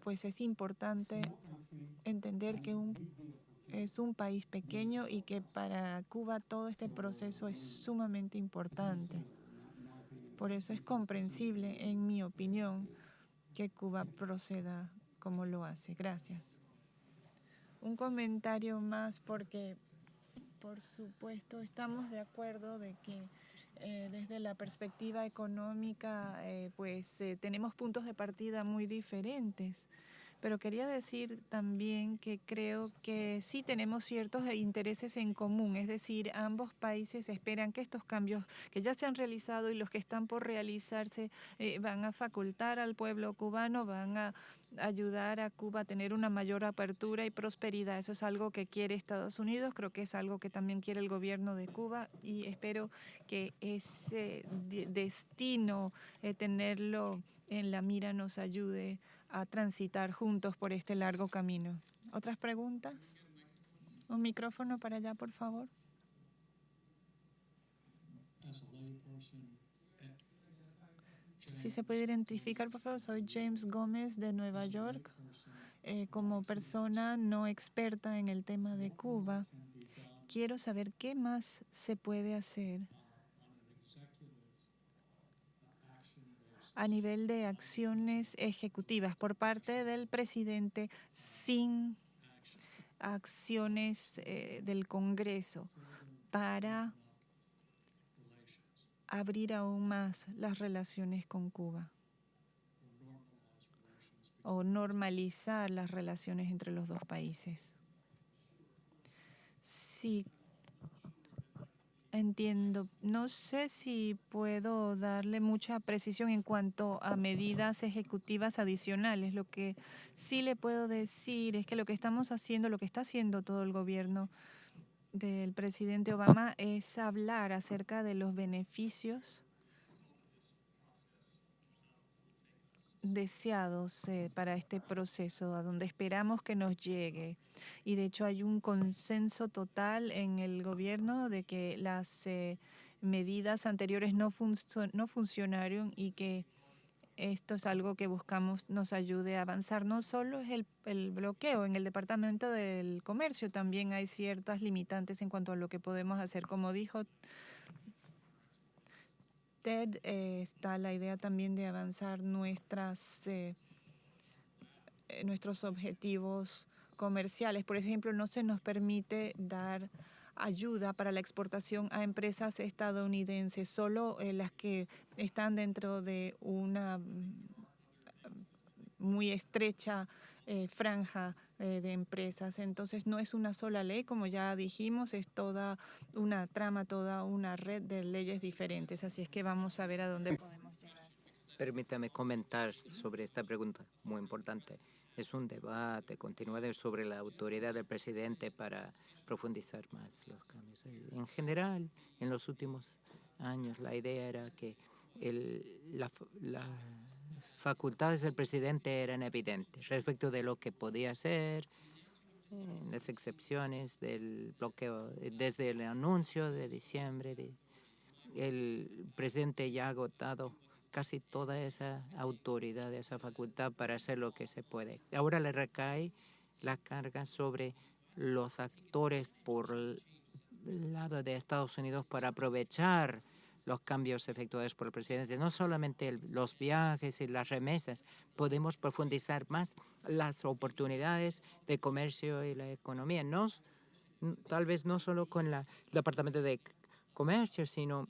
pues es importante entender que es un país pequeño y que para Cuba todo este proceso es sumamente importante. Por eso es comprensible, en mi opinión, que Cuba proceda como lo hace. Gracias. Un comentario más porque, por supuesto, estamos de acuerdo de que desde la perspectiva económica, tenemos puntos de partida muy diferentes. Pero quería decir también que creo que sí tenemos ciertos intereses en común, es decir, ambos países esperan que estos cambios que ya se han realizado y los que están por realizarse van a facultar al pueblo cubano, van a ayudar a Cuba a tener una mayor apertura y prosperidad. Eso es algo que quiere Estados Unidos, creo que es algo que también quiere el gobierno de Cuba y espero que ese destino, tenerlo en la mira, nos ayude a transitar juntos por este largo camino. ¿Otras preguntas? Un micrófono para allá, por favor. Si se puede identificar, por favor, soy James Gómez de Nueva York. Como persona no experta en el tema de Cuba, quiero saber qué más se puede hacer a nivel de acciones ejecutivas por parte del presidente sin acciones del Congreso para abrir aún más las relaciones con Cuba o normalizar las relaciones entre los dos países. Sí, entiendo. No sé si puedo darle mucha precisión en cuanto a medidas ejecutivas adicionales. Lo que sí le puedo decir es que lo que estamos haciendo, lo que está haciendo todo el gobierno del presidente Obama es hablar acerca de los beneficios deseados para este proceso, a donde esperamos que nos llegue. Y de hecho hay un consenso total en el gobierno de que las medidas anteriores no funcionaron y que esto es algo que buscamos nos ayude a avanzar. No solo es el bloqueo, en el Departamento del Comercio también hay ciertas limitantes en cuanto a lo que podemos hacer. Como dijo Ted, está la idea también de avanzar nuestros objetivos comerciales. Por ejemplo, no se nos permite dar ayuda para la exportación a empresas estadounidenses, solo las que están dentro de una muy estrecha franja de empresas. Entonces no es una sola ley, como ya dijimos, es toda una trama, toda una red de leyes diferentes. Así es que vamos a ver a dónde podemos llegar. Permítame comentar sobre esta pregunta muy importante. Es un debate continuado sobre la autoridad del presidente para profundizar más los cambios. En general, en los últimos años, la idea era que las facultades del presidente eran evidentes respecto de lo que podía hacer, las excepciones del bloqueo. Desde el anuncio de diciembre, el presidente ya ha agotado casi toda esa autoridad, esa facultad para hacer lo que se puede. Ahora le recae la carga sobre los actores por el lado de Estados Unidos para aprovechar los cambios efectuados por el presidente. No solamente los viajes y las remesas, podemos profundizar más las oportunidades de comercio y la economía. Tal vez no solo con el Departamento de Comercio, sino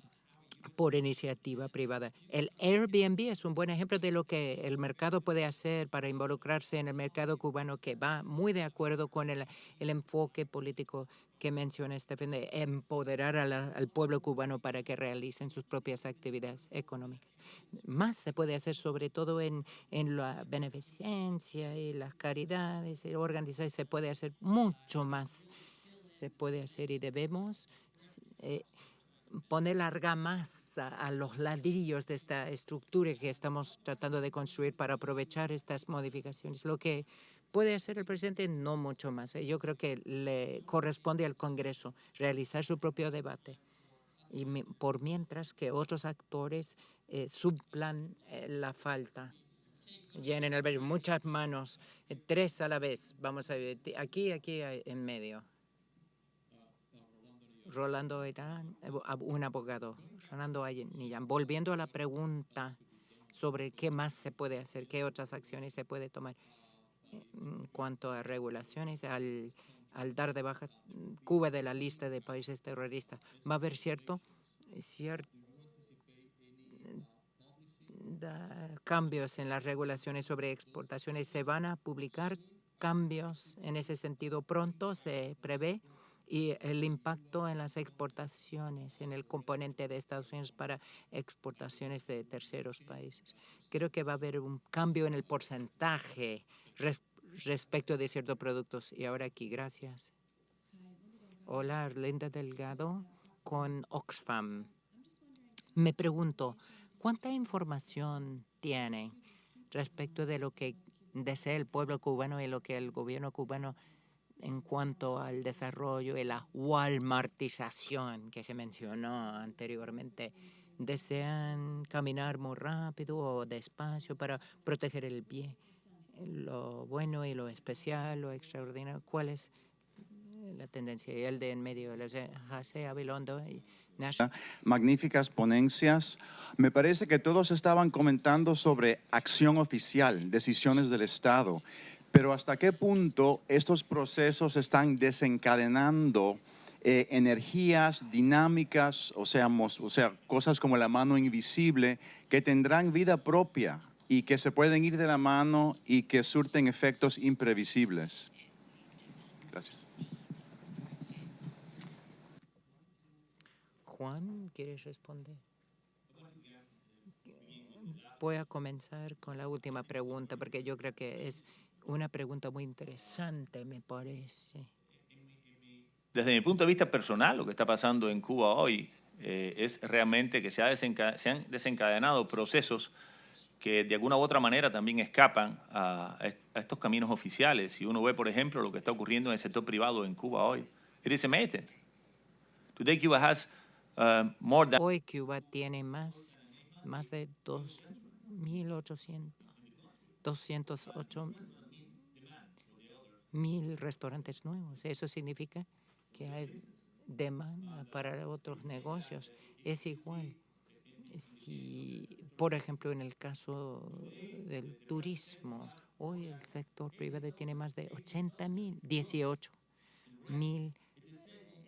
por iniciativa privada. El Airbnb es un buen ejemplo de lo que el mercado puede hacer para involucrarse en el mercado cubano, que va muy de acuerdo con el enfoque político que menciona Stephen, de empoderar al pueblo cubano para que realicen sus propias actividades económicas. Más se puede hacer, sobre todo en la beneficencia y las caridades, organizar, se puede hacer mucho más. Se puede hacer y debemos poner larga masa a los ladrillos de esta estructura que estamos tratando de construir para aprovechar estas modificaciones. Lo que puede hacer el presidente, no mucho más. Yo creo que le corresponde al Congreso realizar su propio debate. Y por mientras que otros actores suplan la falta. Llenen el verbo, muchas manos, 3 a la vez. Vamos a ver, aquí en medio. Rolando Irán, un abogado, Rolando Ayenillán. Volviendo a la pregunta sobre qué más se puede hacer, qué otras acciones se puede tomar en cuanto a regulaciones, al dar de baja Cuba de la lista de países terroristas, va a haber cambios en las regulaciones sobre exportaciones. Se van a publicar cambios en ese sentido pronto, se prevé. Y el impacto en las exportaciones, en el componente de Estados Unidos para exportaciones de terceros países. Creo que va a haber un cambio en el porcentaje respecto de ciertos productos. Y ahora aquí, gracias. Hola, Arlinda Delgado con Oxfam. Me pregunto, ¿cuánta información tiene respecto de lo que desea el pueblo cubano y lo que el gobierno cubano en cuanto al desarrollo y la walmartización que se mencionó anteriormente? ¿Desean caminar muy rápido o despacio para proteger el bien, lo bueno y lo especial, lo extraordinario? ¿Cuál es la tendencia? Y el de en medio, José Abilondo y Nash. Magníficas ponencias. Me parece que todos estaban comentando sobre acción oficial, decisiones del Estado. Pero ¿hasta qué punto estos procesos están desencadenando energías dinámicas, o sea, cosas como la mano invisible, que tendrán vida propia y que se pueden ir de la mano y que surten efectos imprevisibles? Gracias. Juan, ¿quieres responder? Voy a comenzar con la última pregunta porque yo creo que es una pregunta muy interesante, me parece. Desde mi punto de vista personal, lo que está pasando en Cuba hoy es realmente que se han desencadenado procesos que de alguna u otra manera también escapan a estos caminos oficiales. Si uno ve, por ejemplo, lo que está ocurriendo en el sector privado en Cuba hoy, it is amazing. Today Cuba has more than... Hoy Cuba tiene más de 2 1.800, 208.000 restaurantes nuevos. Eso significa que hay demanda para otros negocios. Es igual. Si, por ejemplo, en el caso del turismo, hoy el sector privado tiene más de 18.000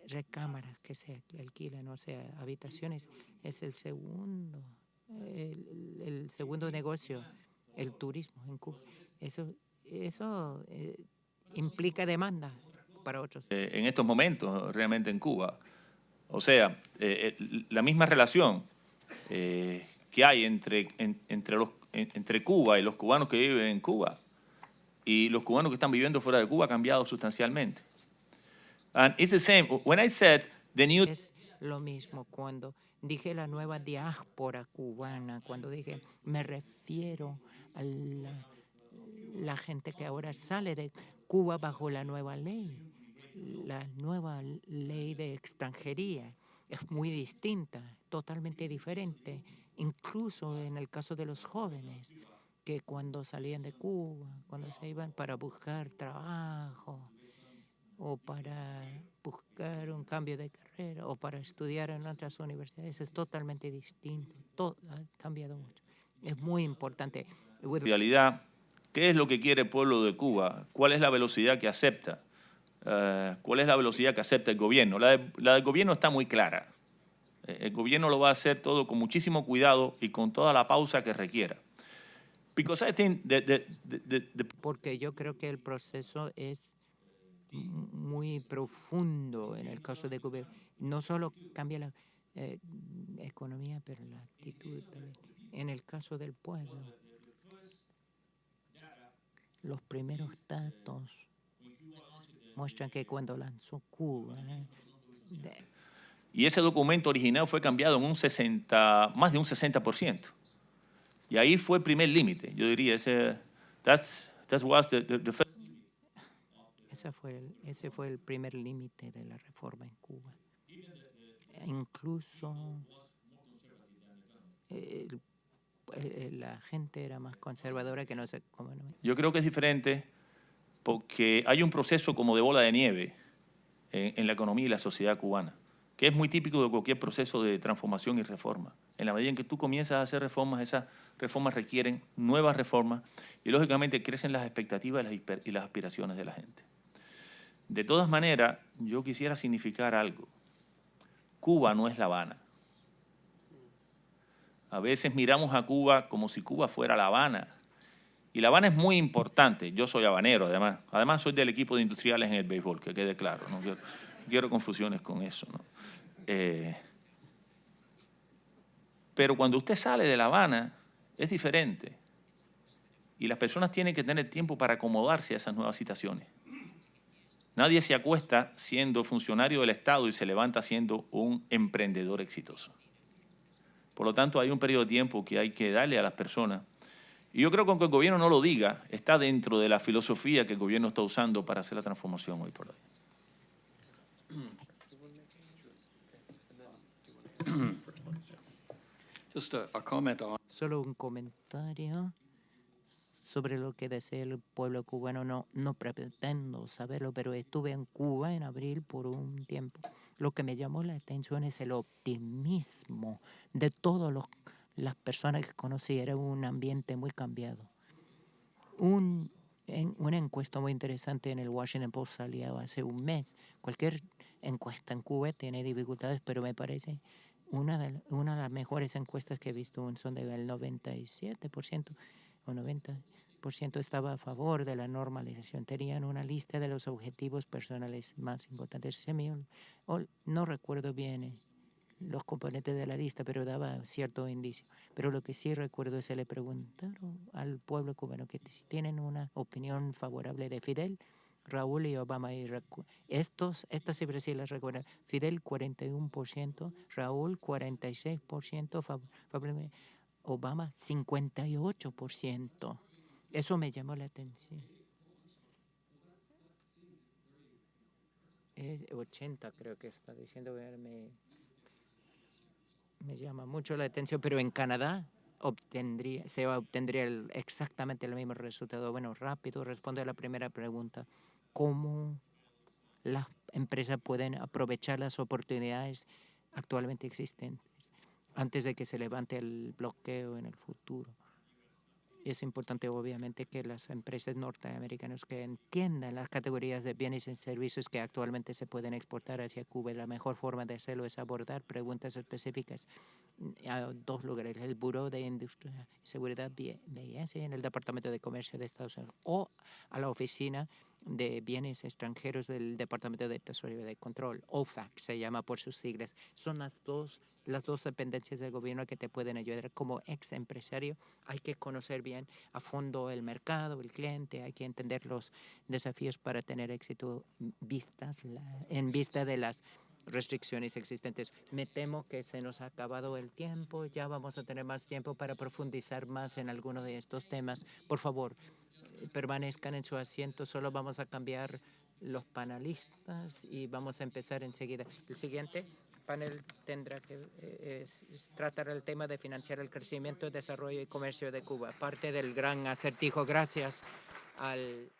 recámaras que se alquilan, o sea, habitaciones. Es el segundo negocio, el turismo en Cuba. Eso implica demanda para otros. En estos momentos realmente en Cuba. O sea, la misma relación que hay entre Cuba y los cubanos que viven en Cuba y los cubanos que están viviendo fuera de Cuba ha cambiado sustancialmente. And it's the same. When I said the new... Es lo mismo cuando dije la nueva diáspora cubana, cuando dije, me refiero a la gente que ahora sale de Cuba bajo la nueva ley de extranjería. Es muy distinta, totalmente diferente, incluso en el caso de los jóvenes, que cuando salían de Cuba, cuando se iban para buscar trabajo, o para buscar un cambio de carrera o para estudiar en otras universidades, es totalmente distinto. Todo ha cambiado mucho. Es muy importante. realidad, ¿qué es lo que quiere el pueblo de Cuba? ¿Cuál es la velocidad que acepta? ¿Cuál es la velocidad que acepta el gobierno? La del gobierno está muy clara. El gobierno lo va a hacer todo con muchísimo cuidado y con toda la pausa que requiera. Because I think Porque yo creo que el proceso es muy profundo en el caso de Cuba. No solo cambia la economía, pero la actitud también. En el caso del pueblo, los primeros datos muestran que cuando lanzó Cuba, y ese documento original fue cambiado en más de un 60%. Y ahí fue el primer límite. Yo diría, that was the first. ese fue el primer límite de la reforma en Cuba. Incluso la gente era más conservadora que no sé cómo. Yo creo que es diferente porque hay un proceso como de bola de nieve en la economía y la sociedad cubana, que es muy típico de cualquier proceso de transformación y reforma. En la medida en que tú comienzas a hacer reformas, esas reformas requieren nuevas reformas y, lógicamente, crecen las expectativas y las aspiraciones de la gente. De todas maneras, yo quisiera significar algo. Cuba no es La Habana. A veces miramos a Cuba como si Cuba fuera La Habana. Y La Habana es muy importante. Yo soy habanero, además. Además, soy del equipo de industriales en el béisbol, que quede claro. No quiero confusiones con eso, ¿no? Pero cuando usted sale de La Habana, es diferente. Y las personas tienen que tener tiempo para acomodarse a esas nuevas situaciones. Nadie se acuesta siendo funcionario del Estado y se levanta siendo un emprendedor exitoso. Por lo tanto, hay un periodo de tiempo que hay que darle a las personas. Y yo creo que aunque el gobierno no lo diga, está dentro de la filosofía que el gobierno está usando para hacer la transformación hoy por hoy. Just a comment on Solo un comentario sobre lo que desea el pueblo cubano. No pretendo saberlo, pero estuve en Cuba en abril por un tiempo. Lo que me llamó la atención es el optimismo de todas las personas que conocí. Era un ambiente muy cambiado. Una encuesta muy interesante en el Washington Post salió hace un mes. Cualquier encuesta en Cuba tiene dificultades, pero me parece una de las mejores encuestas que he visto son del 97% o 90% estaba a favor de la normalización. Tenían una lista de los objetivos personales más importantes. No recuerdo bien los componentes de la lista, pero daba cierto indicio. Pero lo que sí recuerdo es que le preguntaron al pueblo cubano que si tienen una opinión favorable de Fidel, Raúl y Obama. Y estas cifras sí las recuerdan. Fidel 41%, Raúl 46%, favorable, Obama 58%. Eso me llamó la atención. 80 creo que está diciendo, me llama mucho la atención, pero en Canadá se obtendría exactamente el mismo resultado. Bueno, rápido, responde a la primera pregunta. ¿Cómo las empresas pueden aprovechar las oportunidades actualmente existentes antes de que se levante el bloqueo en el futuro? Es importante, obviamente, que las empresas norteamericanas que entiendan las categorías de bienes y servicios que actualmente se pueden exportar hacia Cuba. La mejor forma de hacerlo es abordar preguntas específicas a dos lugares: el Buró de Industria y Seguridad BIS en el Departamento de Comercio de Estados Unidos, o a la Oficina de Bienes Extranjeros del Departamento de Tesorería de Control, OFAC se llama por sus siglas. Son las dos dependencias del gobierno que te pueden ayudar. Como ex empresario hay que conocer bien a fondo el mercado, el cliente, hay que entender los desafíos para tener éxito en vista de las restricciones existentes. Me temo que se nos ha acabado el tiempo, ya vamos a tener más tiempo para profundizar más en alguno de estos temas. Por favor, permanezcan en su asiento, solo vamos a cambiar los panelistas y vamos a empezar enseguida. El siguiente panel tendrá que tratar el tema de financiar el crecimiento, desarrollo y comercio de Cuba, parte del gran acertijo. Gracias al